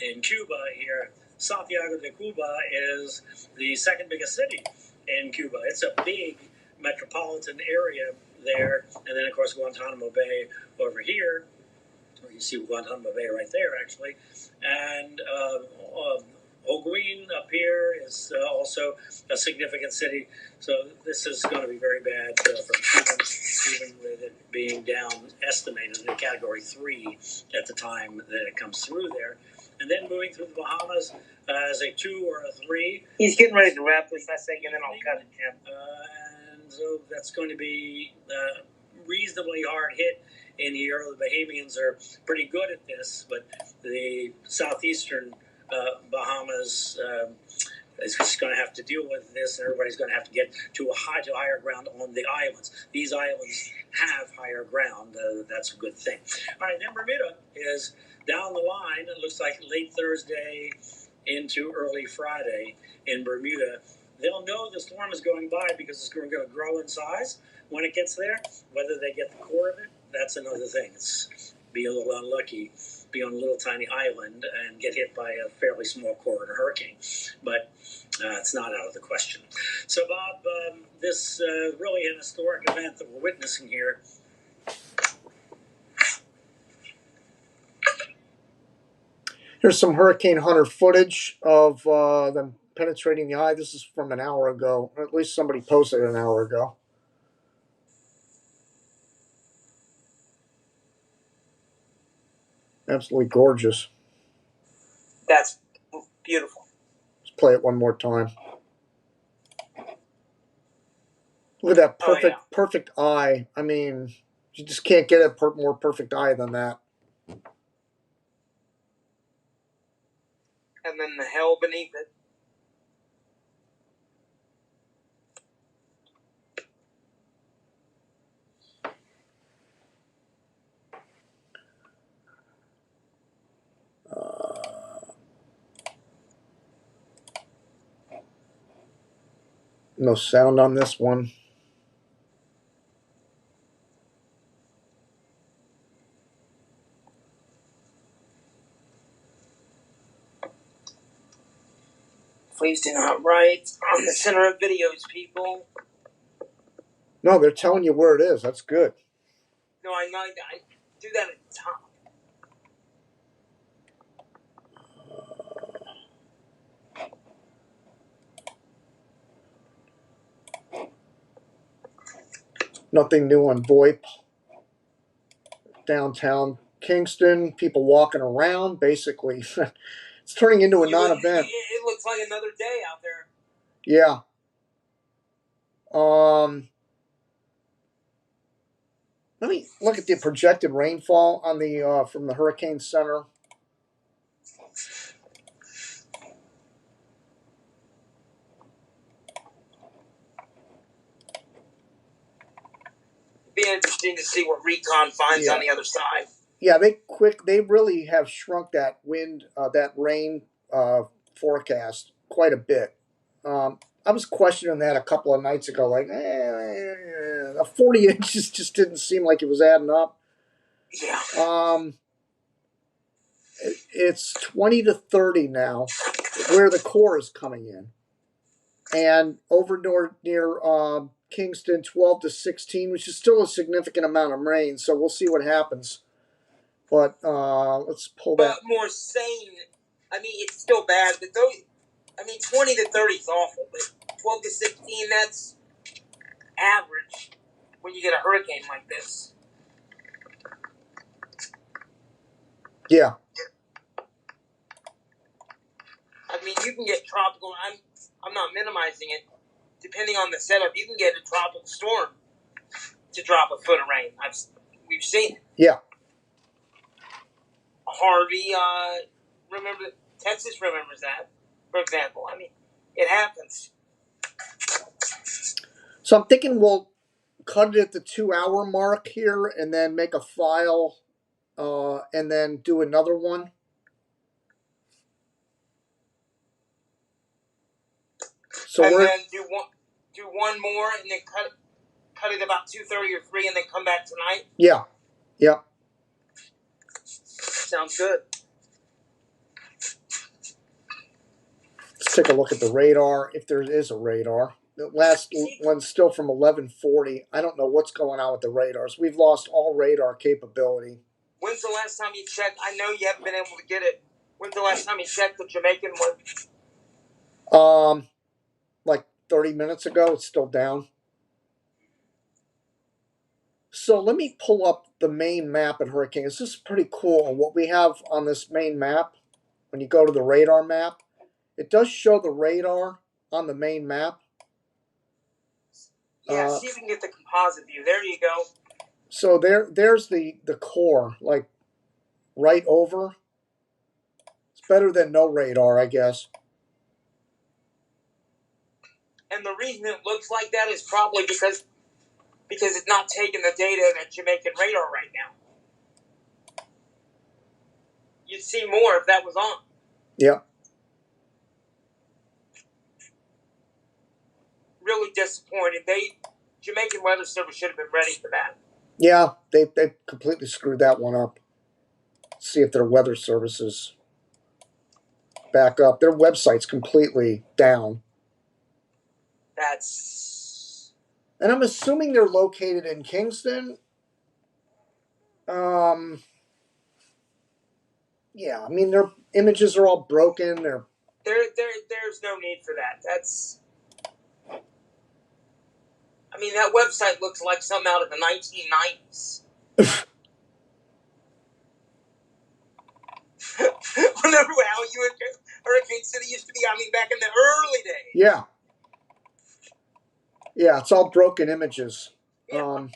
in Cuba here. Santiago de Cuba is the second biggest city in Cuba. It's a big metropolitan area there. And then, of course, Guantanamo Bay over here. You see Guantanamo Bay right there, actually. And Holguin up here is also a significant city. So this is going to be very bad for Cubans, even with it being down, estimated in Category 3 at the time that it comes through there. And then moving through the Bahamas as a 2 or a 3. He's getting ready to wrap this, I think, and then I'll cut it, Jim. And so that's going to be a reasonably hard hit in here. The Bahamians are pretty good at this, but the southeastern Bahamas is just going to have to deal with this, and everybody's going to have to get to higher ground on the islands. These islands have higher ground. That's a good thing. All right, then Bermuda is down the line. It looks like late Thursday into early Friday in Bermuda. They'll know the storm is going by because it's going to grow in size when it gets there. Whether they get the core of it, that's another thing. It's be a little unlucky, be on a little tiny island and get hit by a fairly small core in a hurricane. But it's not out of the question. So, Bob, this really an historic event that we're witnessing here. Here's some Hurricane Hunter footage of them penetrating the eye. This is from an hour ago, or at least somebody posted it an hour ago. Absolutely gorgeous. That's beautiful. Let's play it one more time. Look at that perfect eye. I mean, you just can't get a more perfect eye than that. And then the hell beneath it. No sound on this one. Please do not write on the center of videos, people. No, they're telling you where it is. That's good. No, I do that at the top. Nothing new on VoIP. Downtown Kingston, people walking around. Basically, it's turning into a non-event. It looks like another day out there. Yeah. Let me look at the projected rainfall on the from the Hurricane Center. It'd be interesting to see what Recon finds on the other side. Yeah, they really have shrunk that that rain forecast quite a bit. I was questioning that a couple of nights ago, like, 40 inches just didn't seem like it was adding up. Yeah. It's 20 to 30 now, where the core is coming in, and over near Kingston, 12 to 16, which is still a significant amount of rain. So we'll see what happens. But let's pull that. But more sane. I mean, it's still bad, but 20 to 30 is awful. But 12 to 16, that's average when you get a hurricane like this. Yeah. I mean, you can get tropical. I'm not minimizing it. Depending on the setup, you can get a tropical storm to drop a foot of rain. We've seen it. Yeah. Harvey, Texas remembers that, for example. I mean, it happens. So I'm thinking we'll cut it at the 2-hour mark here, and then make a file, and then do another one. So and then do one more, and then cut it about 2:30 or 3, and then come back tonight. Yeah. Yep. Sounds good. Let's take a look at the radar, if there is a radar. The last one's still from 1140. I don't know what's going on with the radars. We've lost all radar capability. When's the last time you checked? I know you haven't been able to get it. When's the last time you checked the Jamaican one? Like 30 minutes ago. It's still down. So let me pull up the main map at Hurricanes. This is pretty cool. What we have on this main map, when you go to the radar map, it does show the radar on the main map. Yeah, see if you can get the composite view. There you go. So there's the core, like right over. It's better than no radar, I guess. And the reason it looks like that is probably because it's not taking the data that Jamaican radar right now. You'd see more if that was on. Yeah. Really disappointed. Jamaican Weather Service should have been ready for that. Yeah, they completely screwed that one up. Let's see if their weather services back up. Their website's completely down. And I'm assuming they're located in Kingston. Yeah, I mean, their images are all broken. There's no need for that. I mean, that website looks like something out of the 1990s. Remember how Hurricane City used to be? I mean, back in the early days. Yeah. Yeah, it's all broken images. Yeah.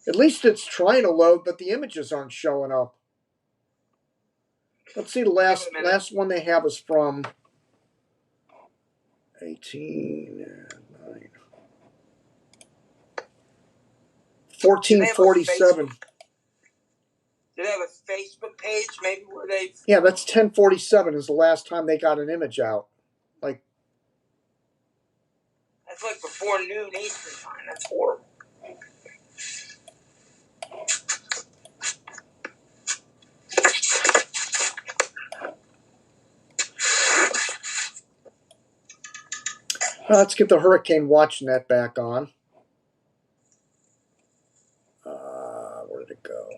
At least it's trying to load, but the images aren't showing up. Let's see, the last one they have is from 1447. Do they have a Facebook page, maybe, where they... Yeah, that's 1047 is the last time they got an image out. Like... That's like before noon Eastern time. That's horrible. Let's get the Hurricane Watch Net back on. Where did it go?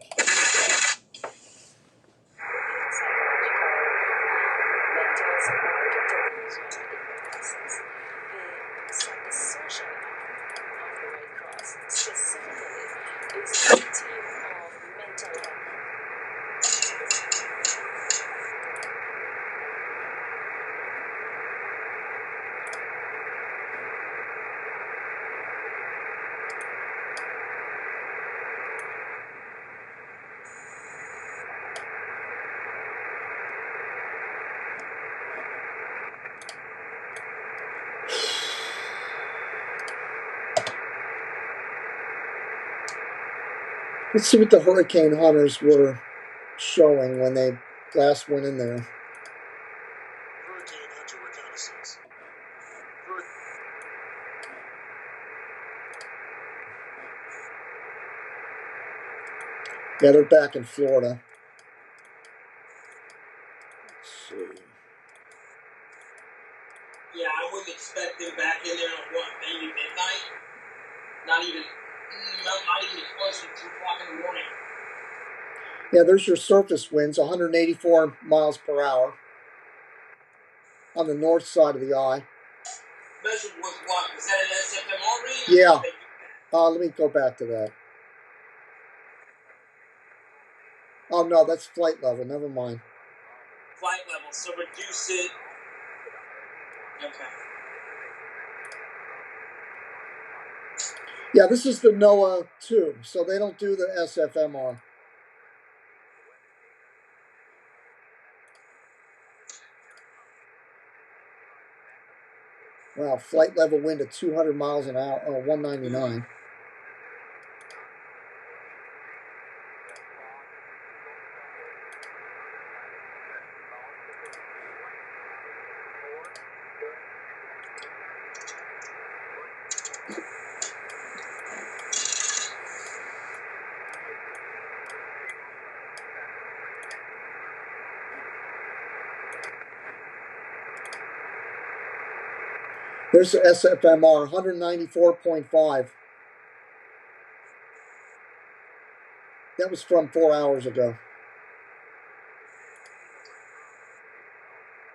Let's see what the Hurricane Hunters were showing when they last went in there. Hurricane Hunter reconnaissance. Yeah, they're back in Florida. Let's see. Yeah, I wouldn't expect them back in there at what, maybe midnight? Not even close to 2 o'clock in the morning. Yeah, there's your surface winds, 184 miles per hour on the north side of the eye. Measured was what? Was that an SFMR reading? Yeah. Let me go back to that. Oh, no, that's flight level. Never mind. Flight level, so reduce it. Okay. Yeah, this is the NOAA 2, so they don't do the SFMR. Wow, flight level wind at 200 miles an hour, 199. There's the SFMR, 194.5. That was from 4 hours ago.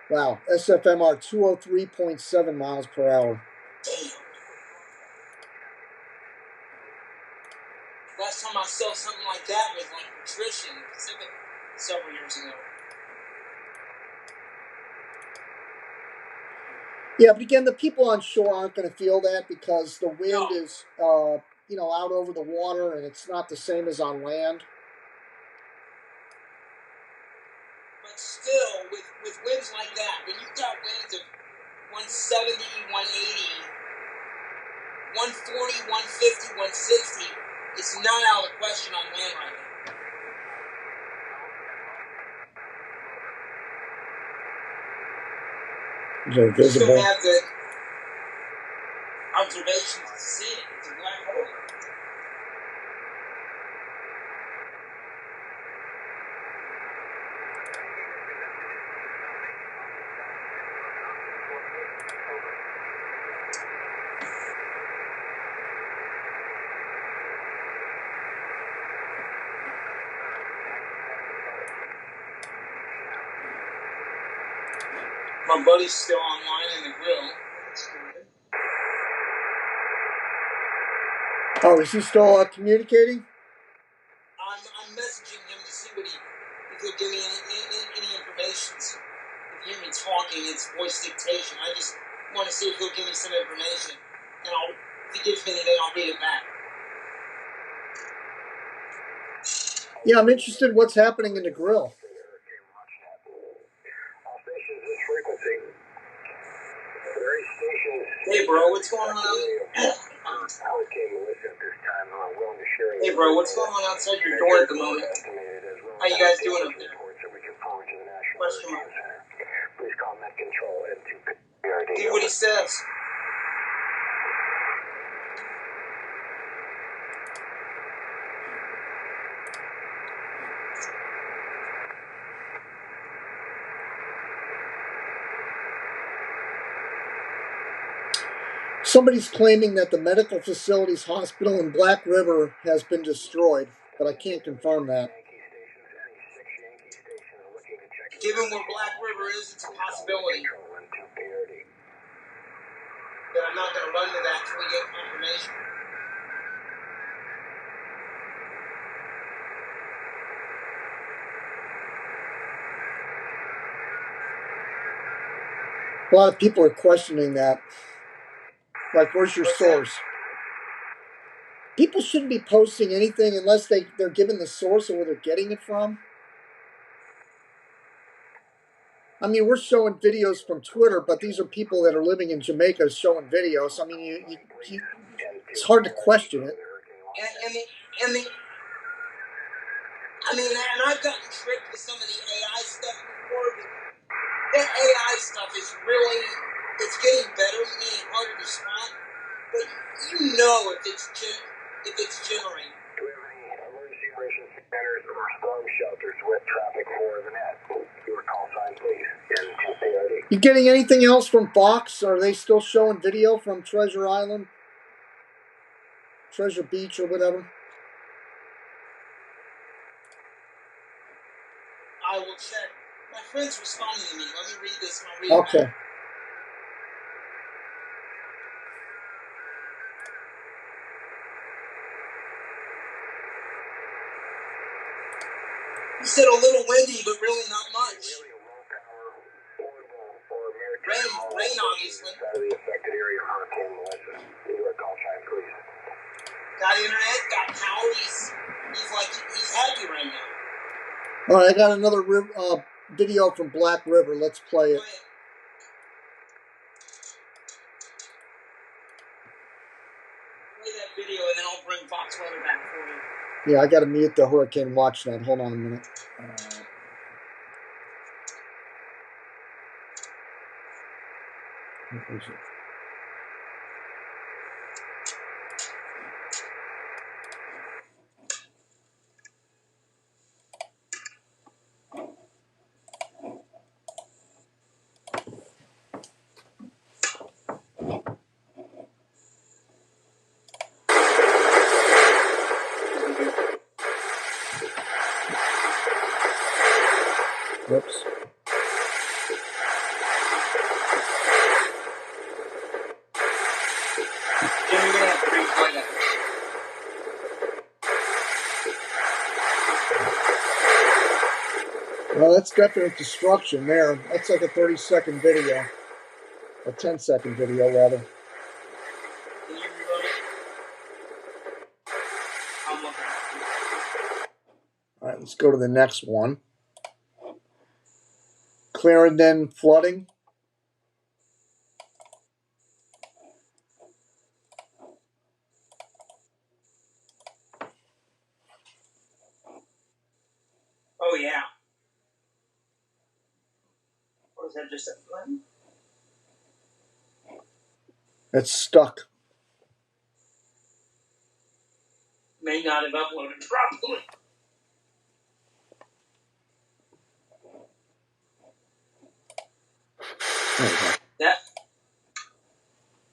Wow, SFMR 203.7 miles per hour. Damn. Last time I saw something like that was like Patricia in the Pacific several years ago. Yeah, but again, the people on shore aren't going to feel that because the wind is, out over the water, and it's not the same as on land. But still, with winds like that, when you've got winds of 170, 180, 140, 150, 160, it's not out of the question on land right now. They're You visible. still have the observations to see it. It's a black hole. My buddy's still online in the grill. Oh, is he still communicating? I'm messaging him to see if he'll give me any information. So if you hear me talking, it's voice dictation. I just want to see if he'll give me some information. And if he gives me anything, I'll read it back. Yeah, I'm interested in what's happening in the grill. Hey, bro, what's going on? Hey, bro, what's going on outside your door at the moment? How you guys doing up there? Question mark. Do what he says. Somebody's claiming that the medical facilities hospital in Black River has been destroyed, but I can't confirm that. Given where Black River is, it's a possibility. But I'm not going to run to that until we get confirmation. A lot of people are questioning that. Like, where's your source? People shouldn't be posting anything unless they're given the source of where they're getting it from. I mean, we're showing videos from Twitter, but these are people that are living in Jamaica showing videos. I mean, it's hard to question it. And I've gotten tricked with some of the AI stuff before, but that AI stuff is really, it's getting better, meaning harder to spot, but you know if it's generating. Do we have any emergency operations centers or storm shelters with traffic for the net? Your call sign, please, in PRD. You getting anything else from Fox? Are they still showing video from Treasure Island? Treasure Beach or whatever? I will check. My friend's responding to me. Let me read this and I'll read it Okay. back. He said a little windy, but really not much. Rain, obviously. The affected area of Hurricane Melissa. Your call sign, please. Got internet, got power. He's happy right now. All right, I got another video from Black River. Let's play it. Play that video and then I'll bring Fox weather back for you. Yeah, I got to mute the Hurricane Watch net. Hold on a minute. Where is it? Whoops. Jim, you're going to have to replay that. Well, that's definite destruction there. That's like a 30-second video. A 10-second video, rather. Can you reload it? I'm looking. All right, let's go to the next one. Clarendon flooding. Oh, yeah. Or is that just a flood? It's stuck. May not have uploaded properly. There we go. That.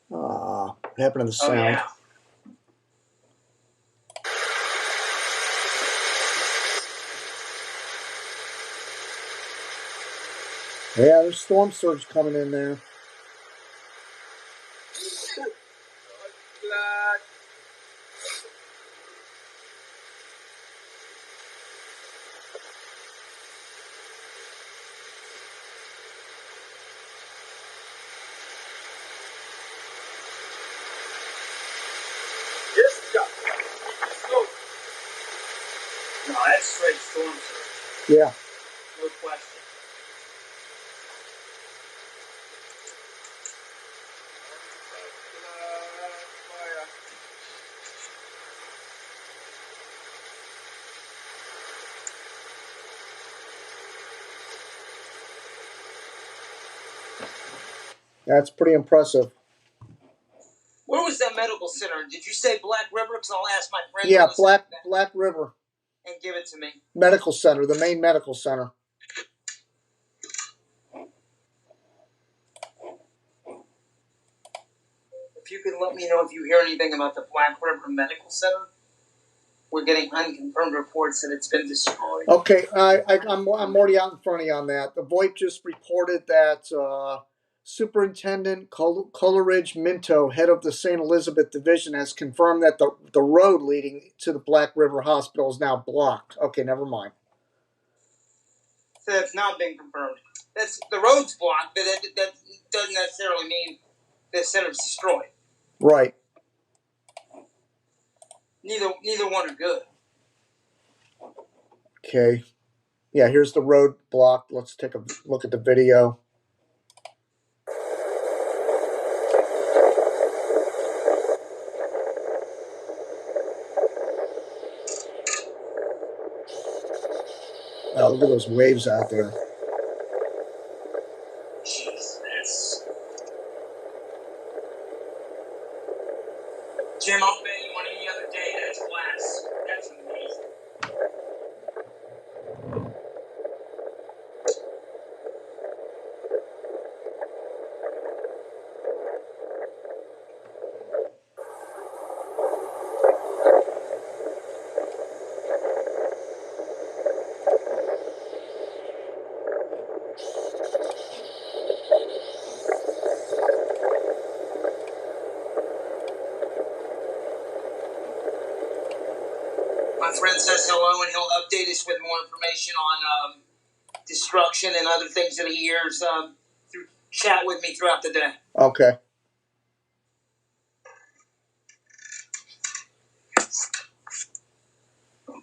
What happened to the sound? Oh, yeah. Yeah, there's storm surge coming in there. No, that's straight storm surge. Yeah. No question. That's pretty impressive. Where was that medical center? Did you say Black River? Because I'll ask my friend. Yeah, Black River. And give it to me. Medical center, the main medical center. If if you can let me know if you hear anything about the Black River Medical Center. We're getting unconfirmed reports that it's been destroyed. Okay, I'm already out in front of you on that. The VoIP just reported that Superintendent Coleridge Minto, head of the St. Elizabeth Division, has confirmed that the road leading to the Black River Hospital is now blocked. Okay, never mind. So that's not been confirmed. The road's blocked, but that doesn't necessarily mean the center's destroyed. Right. Neither one are good. Okay. Yeah, here's the road blocked. Let's take a look at the video. Oh, look at those waves out there. Jesus. Jim, I'll bet you on any other day that's glass. That's amazing. My friend says hello, and he'll update us with more information on destruction and other things that he hears through chat with me throughout the day. Okay.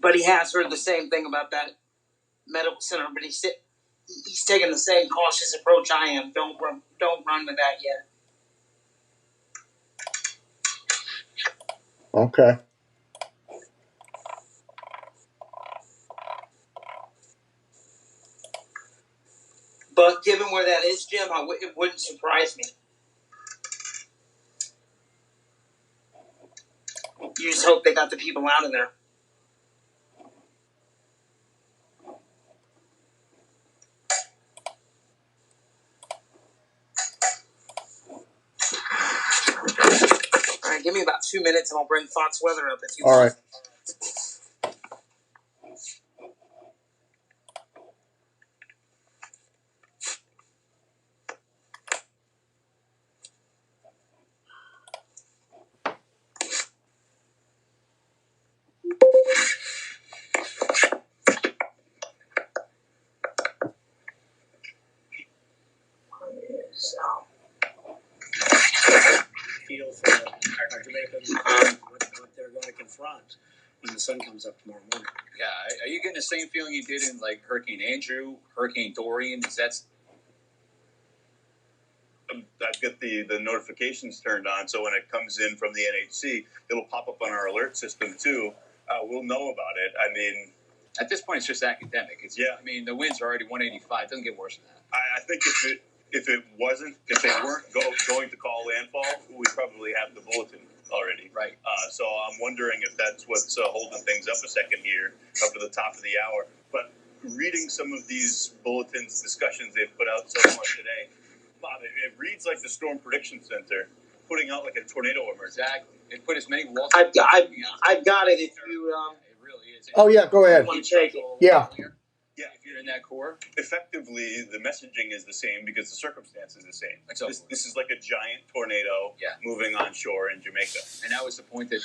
But he has heard the same thing about that medical center, but he's taking the same cautious approach I am. Don't run with that yet. Okay. But given where that is, Jim, it wouldn't surprise me. You just hope they got the people out of there. All right, give me about 2 minutes and I'll bring Fox Weather up if you want. All right. Feel for our Jamaica, what they're going to confront when the sun comes up tomorrow morning. Yeah, are you getting the same feeling you did in like Hurricane Andrew, Hurricane Dorian? Is that? I've got the notifications turned on, so when it comes in from the NHC, it'll pop up on our alert system too. We'll know about it. I mean, at this point, it's just academic. Yeah. I mean, the winds are already 185. It doesn't get worse than that. I think if they weren't going to call landfall, we probably have the bulletin already. Right. So I'm wondering if that's what's holding things up a second here, up to the top of the hour. But reading some of these bulletins, discussions they've put out so far today, Bob, it reads like the Storm Prediction Center putting out like a tornado emergency. Exactly. They put as many walls. I've got it. If you it really is. Oh yeah, go ahead. Yeah. Yeah, if you're in that core, effectively the messaging is the same because the circumstance is the same. This is like a giant tornado moving on shore in Jamaica, and that was the point that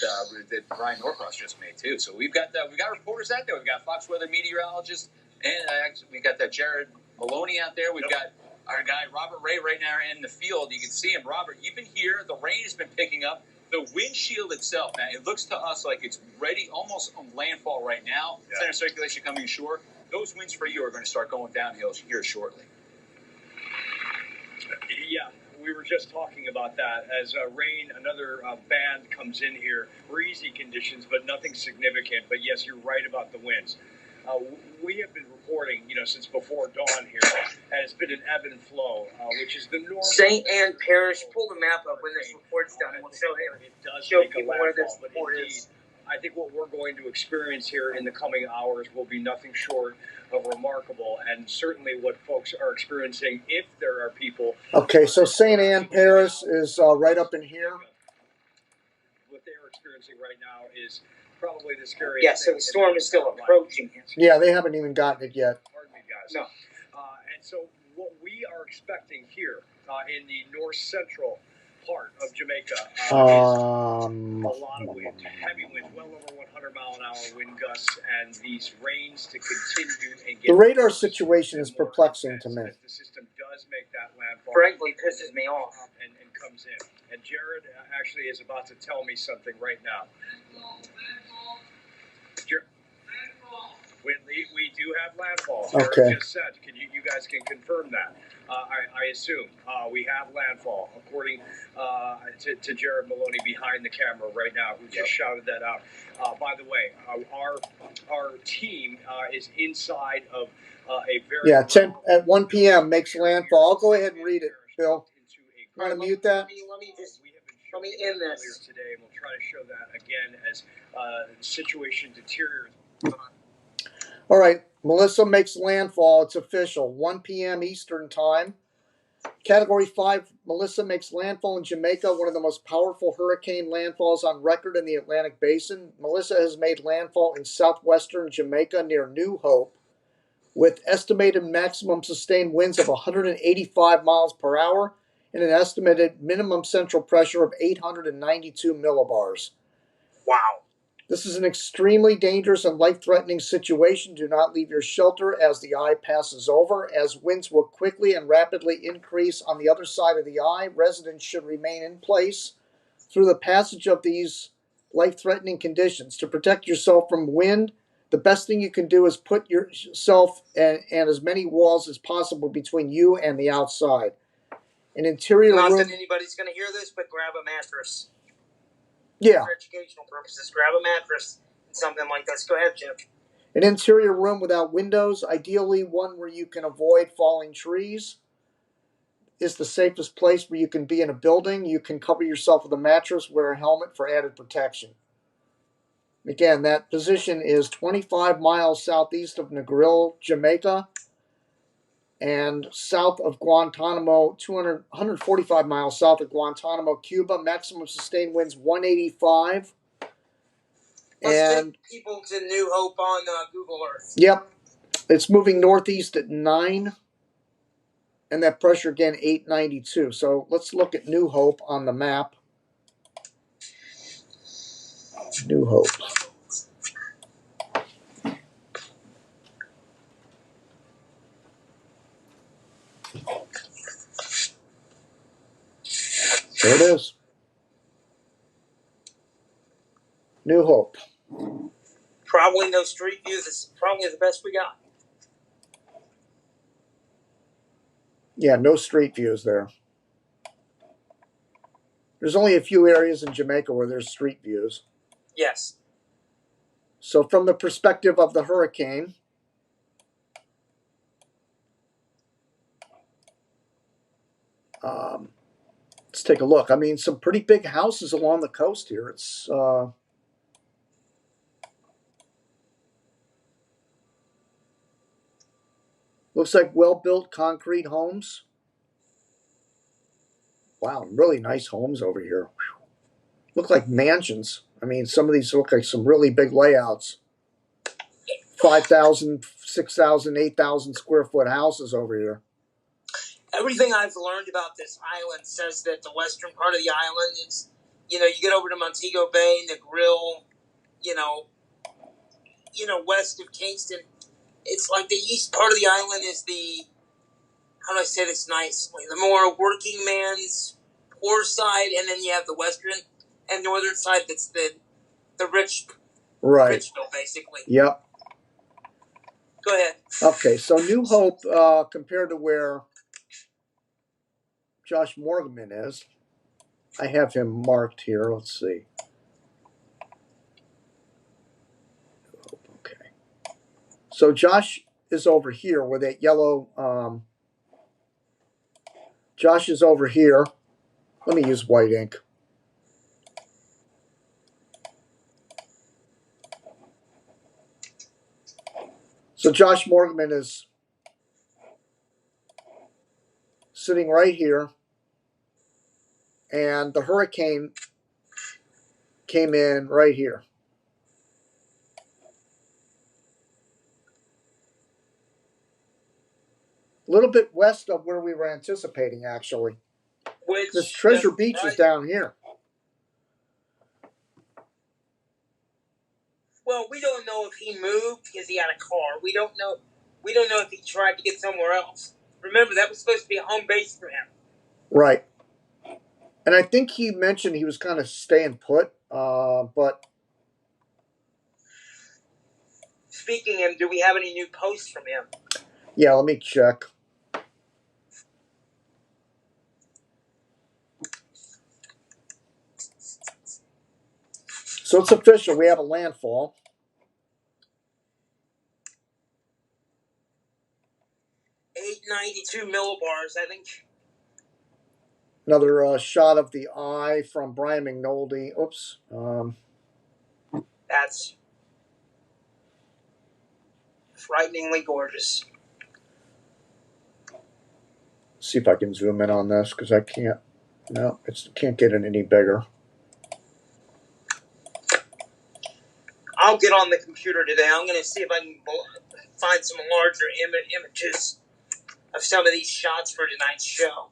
Brian Norcross just made too. So we've got reporters out there. We've got Fox Weather meteorologists, and we got that Jared Maloney out there. We've got our guy Robert Ray right now in the field. You can see him, Robert. You've been here. The rain has been picking up. The windshield itself, man, it looks to us like it's ready, almost on landfall right now. Yeah. Center circulation coming ashore. Those winds for you are going to start going downhill here shortly. Yeah, we were just talking about that. As another band comes in here, breezy conditions, but nothing significant. But yes, you're right about the winds. We have been reporting, since before dawn here, and it's been an ebb and flow, which is the normal. St. Ann Parish, pull the map up when this report's done, and we'll show people where this report is. I think what we're going to experience here in the coming hours will be nothing short of remarkable, and certainly what folks are experiencing, if there are people. Okay, so St. Ann Parish is right up in here. experiencing right now is probably the scariest. Yeah, so the storm is still approaching. Yeah, they haven't even gotten it yet. Pardon me, guys. No. And so what we are expecting here in the north central part of Jamaica is a lot of wind, heavy winds, well over 100-mile-an-hour wind gusts, and these rains to continue and get. The radar situation is perplexing to me. As the system does make that landfall. Frankly, pisses me off. And comes in. And Jared actually is about to tell me something right now. Jared, we do have landfall. Okay. Jared just said, you guys can confirm that. I assume we have landfall, according to Jared Maloney behind the camera right now, who just shouted that out. By the way, our team is inside of a very at 1 p.m. makes landfall. I'll go ahead and read it, Bill. Want to mute that? Let me end this today, and we'll try to show that again as the situation deteriorates. All right, Melissa makes landfall. It's official. 1 p.m. Eastern time. Category 5, Melissa makes landfall in Jamaica, one of the most powerful hurricane landfalls on record in the Atlantic Basin. Melissa has made landfall in southwestern Jamaica near New Hope, with estimated maximum sustained winds of 185 miles per hour and an estimated minimum central pressure of 892 millibars. Wow. This is an extremely dangerous and life-threatening situation. Do not leave your shelter as the eye passes over, as winds will quickly and rapidly increase on the other side of the eye. Residents should remain in place through the passage of these life-threatening conditions. To protect yourself from wind, the best thing you can do is put yourself and as many walls as possible between you and the outside. An interior Not room. that anybody's going to hear this, but grab a mattress. Yeah. For educational purposes, grab a mattress and something like this. Go ahead, Jim. An interior room without windows, ideally one where you can avoid falling trees, is the safest place where you can be in a building. You can cover yourself with a mattress, wear a helmet for added protection. Again, that position is 25 miles southeast of Negril, Jamaica, and south of Guantanamo, 145 miles south of Guantanamo, Cuba. Maximum sustained winds 185. Let's take people to New Hope on Google Earth. Yep. It's moving northeast at 9. And that pressure again, 892. So let's look at New Hope on the map. New Hope. There it is. New Hope. Probably no street view. This is probably the best we got. Yeah, no street views there. There's only a few areas in Jamaica where there's street views. Yes. So from the perspective of the hurricane, let's take a look. I mean, some pretty big houses along the coast here. It's looks like well-built concrete homes. Wow, really nice homes over here. Whew. Look like mansions. I mean, some of these look like some really big layouts. 5,000, 6,000, 8,000 square foot houses over here. Everything I've learned about this island says that the western part of the island is, you get over to Montego Bay, Negril, west of Kingston. It's like the east part of the island is the, how do I say this nicely, the more working man's poor side, and then you have the western and northern side that's the rich, right? Richville, basically. Yep. Go ahead. Okay, so New Hope compared to where Josh Morgan is, I have him marked here. Let's see. Okay. So Josh is over here where that yellow, Josh is over here. Let me use white ink. So Josh Morgan is sitting right here, and the hurricane came in right here. A little bit west of where we were anticipating, actually. This Treasure Beach is down here. Well, we don't know if he moved because he had a car. We don't know. We don't know if he tried to get somewhere else. Remember, that was supposed to be a home base for him. Right. And I think he mentioned he was kind of staying put, but... Speaking of him, do we have any new posts from him? Yeah, let me check. So it's official. We have a landfall. .892 millibars, I think. Another shot of the eye from Brian McNulty. Oops. That's frighteningly gorgeous. See if I can zoom in on this because I can't. No, it can't get it any bigger. I'll get on the computer today. I'm going to see if I can find some larger images of some of these shots for tonight's show,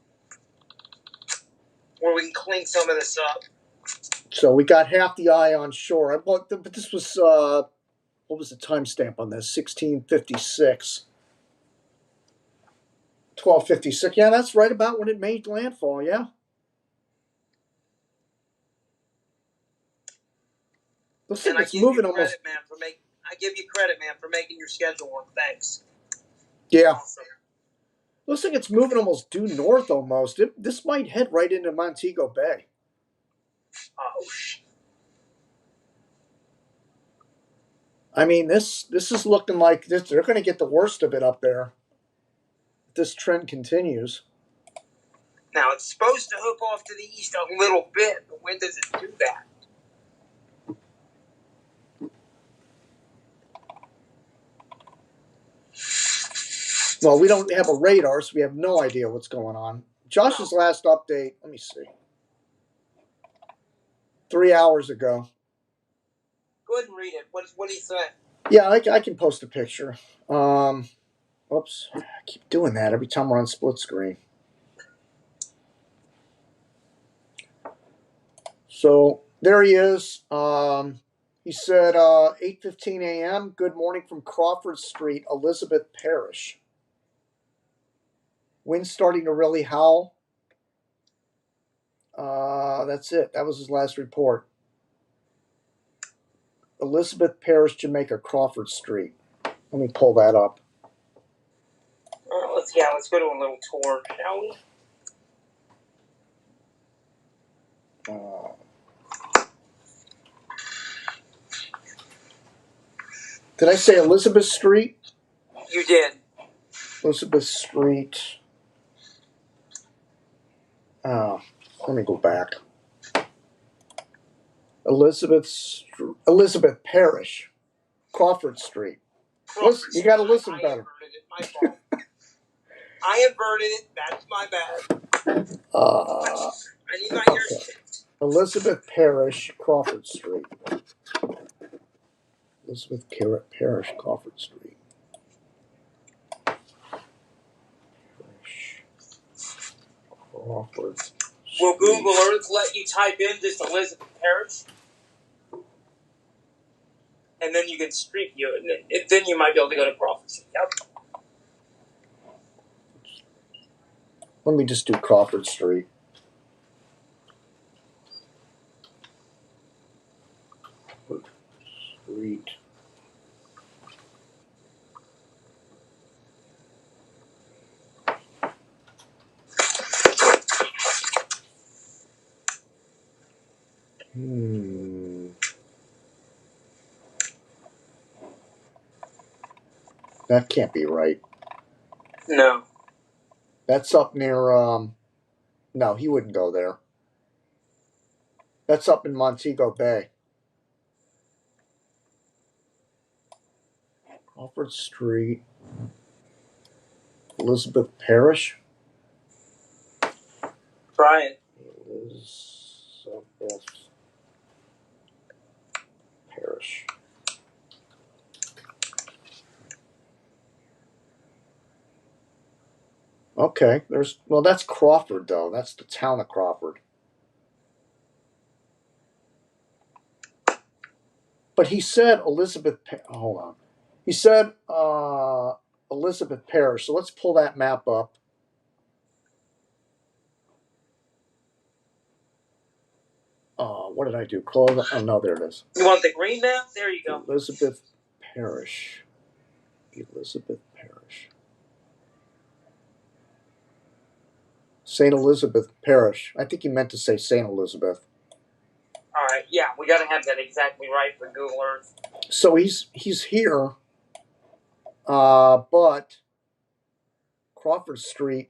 where we can clean some of this up. So we got half the eye on shore. But this was, what was the timestamp on this? 1656. 1256. Yeah, that's right about when it made landfall, yeah. Looks like it's moving almost. I give you credit, man, for making your schedule work. Thanks. Yeah. Awesome. Looks like it's moving almost due north almost. This might head right into Montego Bay. Oh, I mean, this is looking like this. They're going to get the worst of it up there if this trend continues. Now, it's supposed to hook off to the east a little bit, but when does it do that? Well, we don't have a radar, so we have no idea what's going on. Josh's last update, let me see. 3 hours ago. Go ahead and read it. What do you say? Yeah, I can post a picture. Oops. I keep doing that every time we're on split screen. So there he is. He said 8:15 a.m. Good morning from Crawford Street, Elizabeth Parish. Wind starting to really howl. That's it. That was his last report. Elizabeth Parish, Jamaica, Crawford Street. Let me pull that up. Let's go to a little tour, shall we? Did I say Elizabeth Street? You did. Elizabeth Street. Let me go back. Elizabeth Parish, Crawford Street. Listen, you got to listen better. My fault. I inverted it. That's my bad. I need my ears. Elizabeth Parish, Crawford Street. Elizabeth Parish, Crawford Street. Crawford Street. Will Google Earth let you type in just Elizabeth Parish? And then you can street view it. Then you might be able to go to Crawford Street. Yep. Let me just do Crawford Street. Crawford Street. That can't be right. No. That's up near, no, he wouldn't go there. That's up in Montego Bay. Crawford Street. Elizabeth Parish. Try it. Elizabeth Parish. Okay, that's Crawford though. That's the town of Crawford. But he said Elizabeth. Hold on. He said Elizabeth Parish. So let's pull that map up. What did I do? Close. Oh no, there it is. You want the green map? There you go. Elizabeth Parish. Elizabeth Parish. St. Elizabeth Parish. I think he meant to say St. Elizabeth. All right, yeah, we got to have that exactly right for Google Earth. So he's here, but Crawford Street,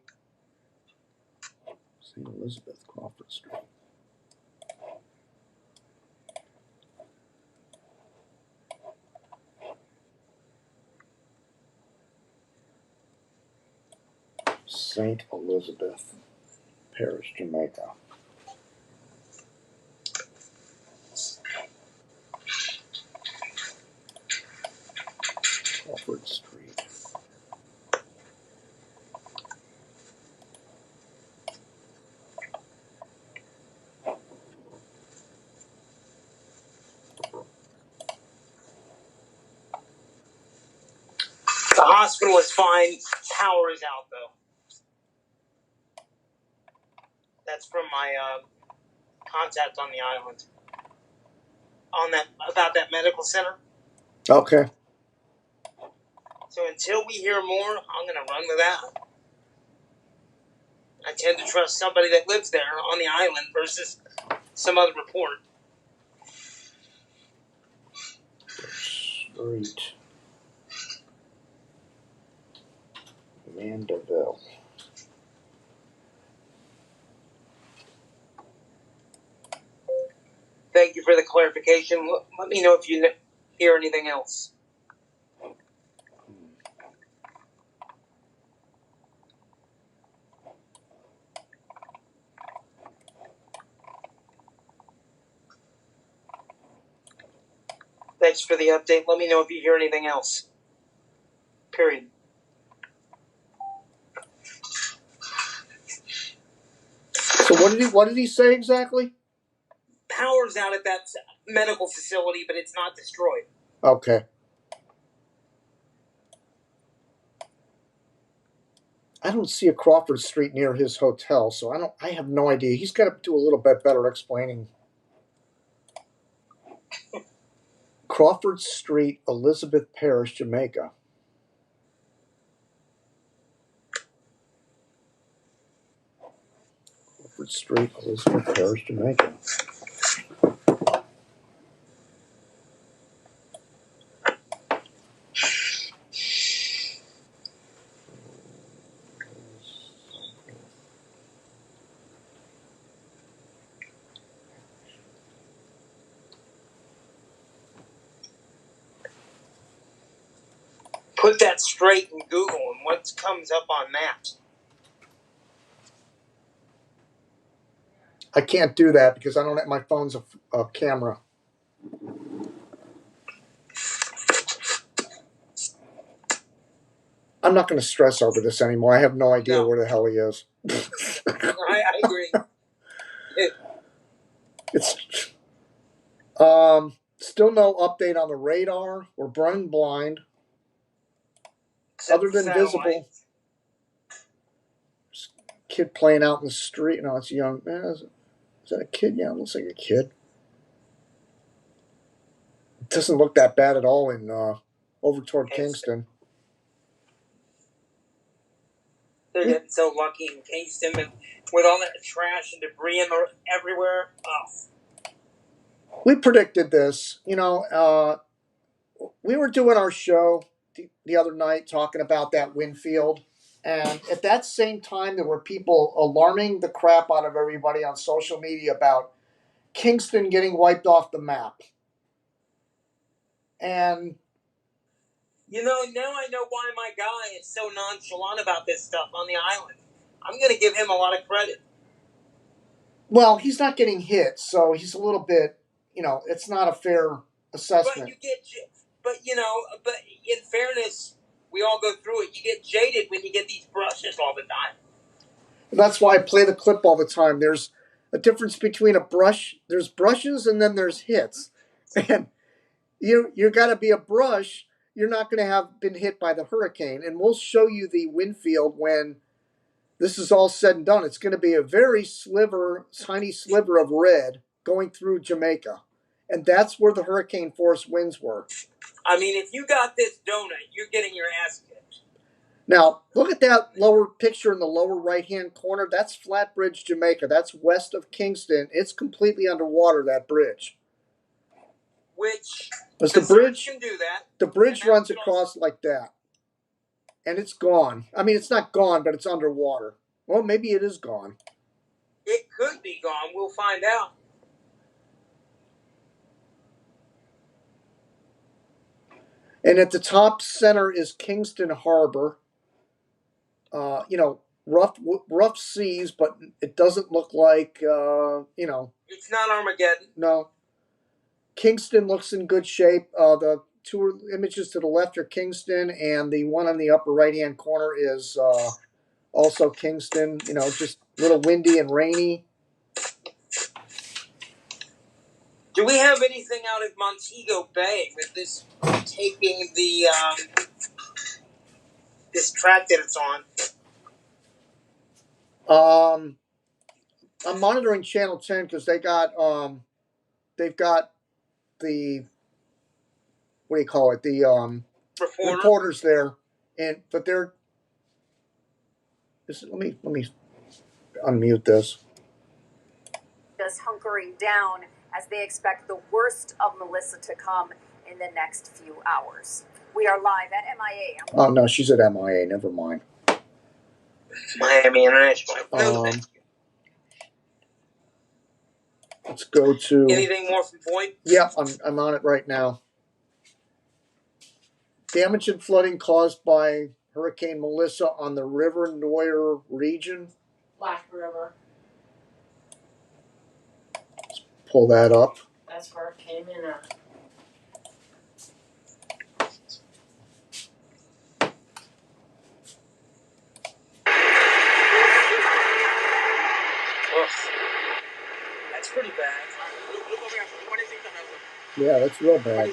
St. Elizabeth, Crawford Street. St. Elizabeth Parish, Jamaica. Crawford Street. The hospital is fine. Power is out, though. That's from my contact on the island. About that medical center. Okay. So until we hear more, I'm going to run with that. I tend to trust somebody that lives there on the island versus some other report. Street. Mandeville. Thank you for the clarification. Let me know if you hear anything else. Thanks for the update. Let me know if you hear anything else. Period. So what did he say exactly? Power's out at that medical facility, but it's not destroyed. Okay. I don't see a Crawford Street near his hotel, so I have no idea. He's got to do a little bit better explaining. Crawford Street, Elizabeth Parish, Jamaica. Crawford Street, Elizabeth Parish, Jamaica. Put that straight in Google and what comes up on maps. I can't do that because I don't have my phone's a camera. I'm not going to stress over this anymore. I have no idea where the hell he is. I agree. It's still no update on the radar. We're running blind. Other than visible. Kid playing out in the street. No, it's young. Is that a kid? Yeah, it looks like a kid. It doesn't look that bad at all in over toward Kingston. They're getting so lucky in Kingston with all that trash and debris everywhere. Oh. We predicted this. You know, we were doing our show the other night talking about that Winfield. And at that same time, there were people alarming the crap out of everybody on social media about Kingston getting wiped off the map. And you know, now I know why my guy is so nonchalant about this stuff on the island. I'm going to give him a lot of credit. Well, he's not getting hit, so he's a little bit, you know, it's not a fair assessment. But in fairness, we all go through it. You get jaded when you get these brushes all the time. That's why I play the clip all the time. There's a difference between a brush. There's brushes and then there's hits. And you're got to be a brush. You're not going to have been hit by the hurricane. And we'll show you the wind field when this is all said and done. It's going to be a very tiny sliver of red going through Jamaica. And that's where the hurricane force winds were. I mean, if you got this donut, you're getting your ass kicked. Now, look at that lower picture in the lower right-hand corner. That's Flatbridge, Jamaica. That's west of Kingston. It's completely underwater, that bridge. Which, the bridge can do that. The bridge runs across like that. And it's gone. I mean, it's not gone, but it's underwater. Well, maybe it is gone. It could be gone. We'll find out. And at the top center is Kingston Harbor. Rough seas, but it doesn't look like, It's not Armageddon. No. Kingston looks in good shape. The two images to the left are Kingston, and the one on the upper right-hand corner is also Kingston. Just a little windy and rainy. Do we have anything out of Montego Bay with this taking the this track that it's on? I'm monitoring Channel 10 because they've got the, what do you call it? The reporters there, but they're. Let me unmute this. Just hunkering down as they expect the worst of Melissa to come in the next few hours. We are live at MIA. Oh no, she's at MIA. Never mind. Miami International. Let's go to. Anything more from Boyd? Yeah, I'm on it right now. Damage and flooding caused by Hurricane Melissa on the River Noir region. Black River. Let's pull that up. That's where it came in at. That's pretty bad. Yeah, that's real bad.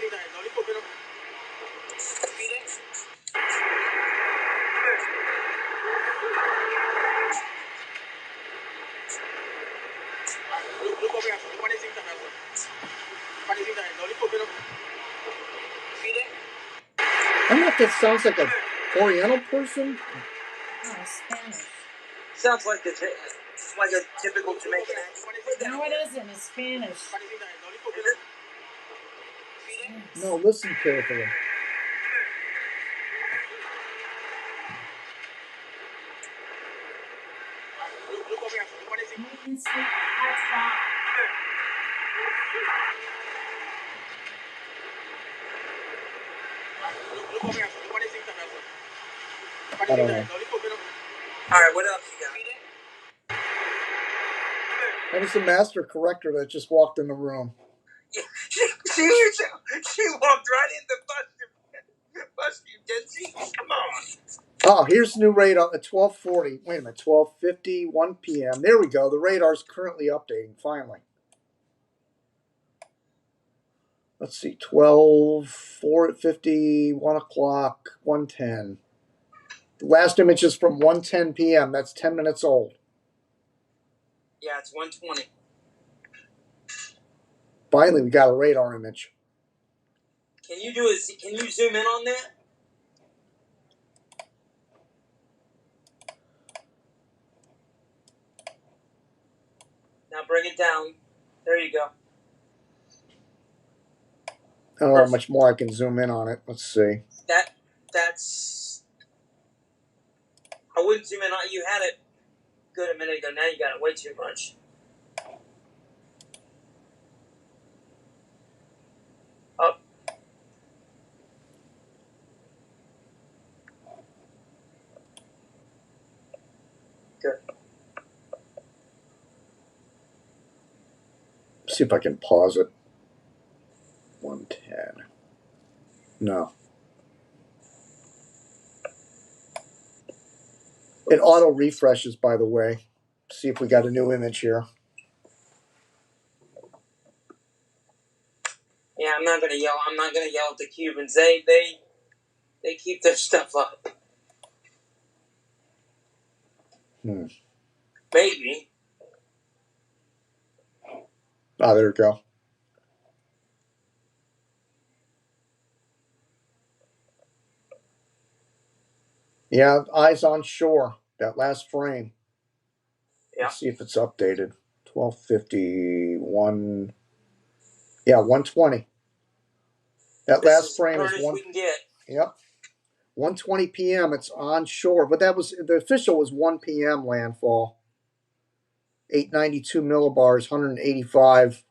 I don't know if that sounds like an Oriental person. Oh, Spanish. Sounds like a typical Jamaican accent. No, it isn't. It's Spanish. No, listen carefully. I don't know. All right, what else you got? That was the master corrector that just walked in the room. Yeah, she walked right in the bus, didn't she? Come on. Oh, here's the new radar at 12:40. Wait a minute, 12:50, 1 p.m. There we go. The radar's currently updating, finally. Let's see, 12, 4:50, 1 o'clock, 1:10. The last image is from 1:10 p.m. That's 10 minutes old. Yeah, it's 1:20. Finally, we got a radar image. Can you zoom in on that? Now bring it down. There you go. I don't know how much more I can zoom in on it. Let's see. That's. I wouldn't zoom in on. You had it good a minute ago. Now you got it way too much. Up. Good. See if I can pause it. 1:10. No. It auto refreshes, by the way. See if we got a new image here. Yeah, I'm not gonna yell. I'm not gonna yell at the Cubans. They keep their stuff up. Maybe. Ah, there we go. Yeah, eyes on shore. That last frame. Yeah. Let's see if it's updated. 12:51. Yeah, 1:20. That This last is frame as is hard as we can get. Yep. 1:20 p.m. It's on shore, but that was the official was 1 p.m. landfall. 892 millibars, 185.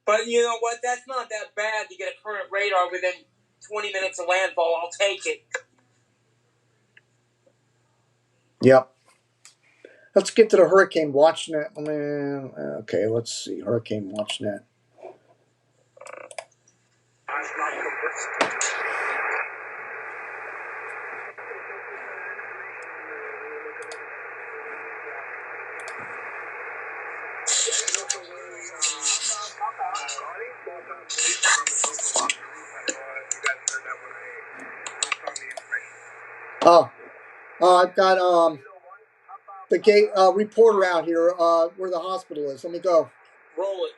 But you know what? That's not that bad to get a current radar within 20 minutes of landfall. I'll take it. Yep. Let's get to the Hurricane WatchNet. Okay, let's see. Hurricane WatchNet. I've got the gate reporter out here where the hospital is. Let me go. Roll it.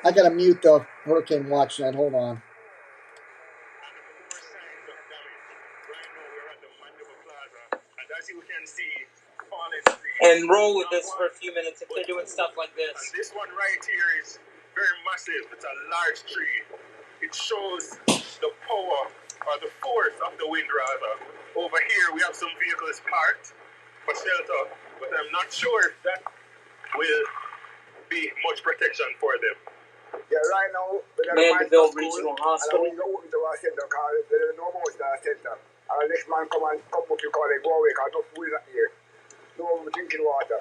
I gotta mute the Hurricane WatchNet. Hold on. And roll with this for a few minutes if they're doing stuff like this. And this one right here is very massive. It's a large tree. It shows the power or the force of the wind rather. Over here we have some vehicles parked for shelter, but I'm not sure if that will be much protection for them. Yeah, right now, Mandeville Regional Hospital. And we go into our center because there is no more in our center. And the next man come up, you call it, go away because no food is not here. No drinking water.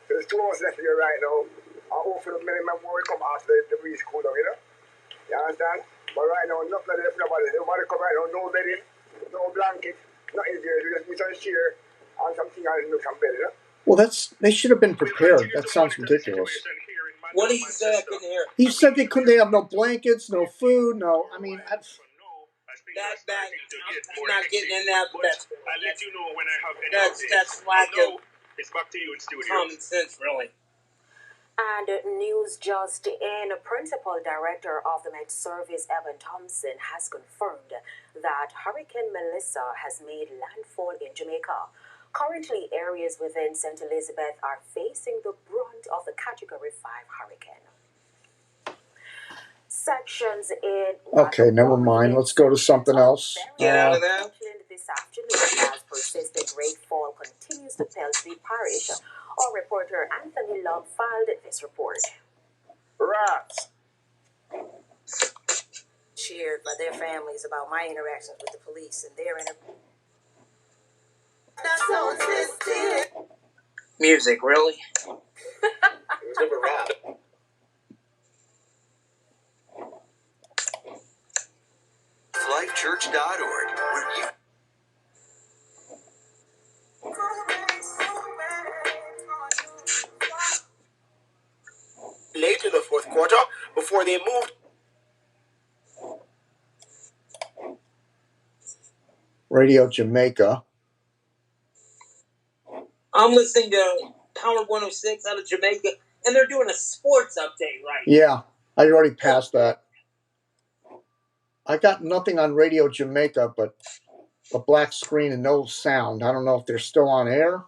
So there's 2 hours left here right now. And hopefully many men will come after the breeze cool down, you know? You understand? But right now, nothing left for nobody. Nobody come right now, no bedding, no blanket, nothing there. We just need some chair and something else, look some bed, you know? Well, they should have been prepared. That sounds ridiculous. What did he say? I couldn't hear. He said they have no blankets, no food, no. I mean, I'm not getting in that. I'll let you know when I have any That's lack of it's back to you in studio. common sense, really. And news just in, Principal Director of the Met Service, Evan Thompson, has confirmed that Hurricane Melissa has made landfall in Jamaica. Currently, areas within St. Elizabeth are facing the brunt of the Category 5 hurricane. Sections in... Okay, never mind. Let's go to something else. Get out of there. This afternoon, as persistent rainfall continues to pelt the parish. Our reporter Anthony Love filed this report. Rats. Shared by their families about my interactions with the police and their Music, really? Lifechurch.org, where you... Late in the fourth quarter, before they moved. Radio Jamaica. I'm listening to Power 106 out of Jamaica, and they're doing a sports update right now. Yeah, I already passed that. I got nothing on Radio Jamaica but a black screen and no sound. I don't know if they're still on air.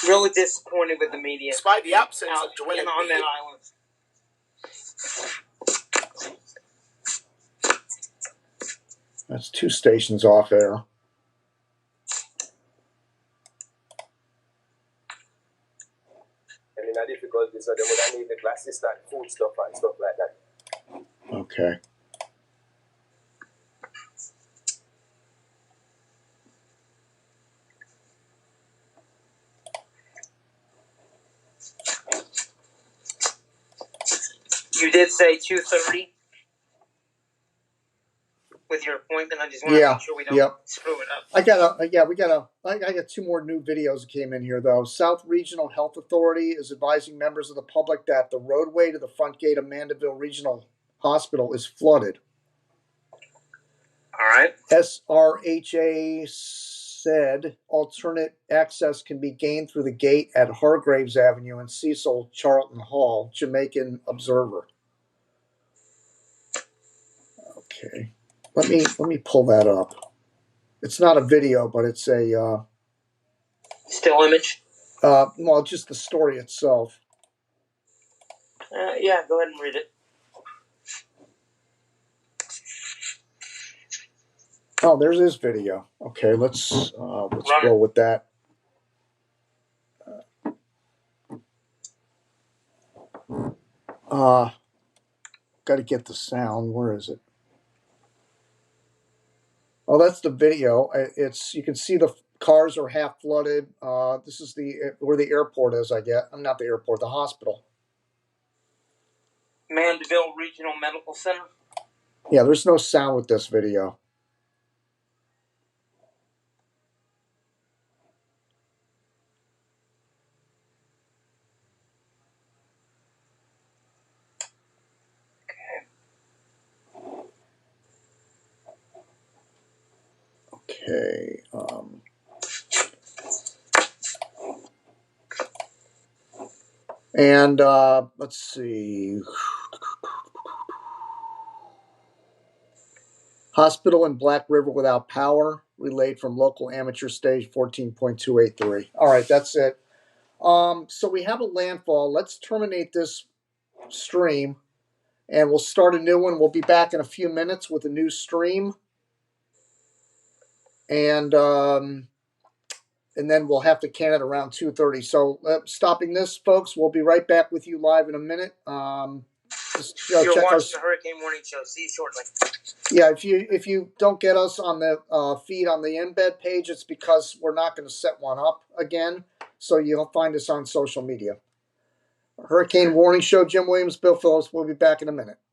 Really disappointed with the media. Despite the absence out of Joel on that island. That's 2 stations off air. And in a difficulty, so they would need the glasses, that food stuff and stuff like that. Okay. You did say 2:30 with your appointment. I just want to make sure we don't screw it up. I got two more new videos that came in here though. South Regional Health Authority is advising members of the public that the roadway to the front gate of Mandeville Regional Hospital is flooded. All right. SRHA said alternate access can be gained through the gate at Hargraves Avenue and Cecil Charlton Hall. Jamaican Observer. Okay, let me pull that up. It's not a video, but it's a still image. Well, just the story itself. Yeah, go ahead and read it. Oh, there's his video. Okay, let's roll with that. Got to get the sound. Where is it? Oh, that's the video. It's you can see the cars are half flooded. This is where the airport is. I'm not the airport, the hospital. Mandeville Regional Medical Center. Yeah, there's no sound with this video. Okay. And let's see. Hospital in Black River without power, relayed from local amateur stage 14.283. All right, that's it. So we have a landfall. Let's terminate this stream, and we'll start a new one. We'll be back in a few minutes with a new stream, and then we'll have to can it around 2:30. So stopping this, folks. We'll be right back with you live in a minute. You're watching the Hurricane Warning Show. See you shortly. Yeah, if you don't get us on the feed on the embed page, it's because we're not going to set one up again. So you'll find us on social media. Hurricane Warning Show, Jim Williams, Bill Phillips. We'll be back in a minute.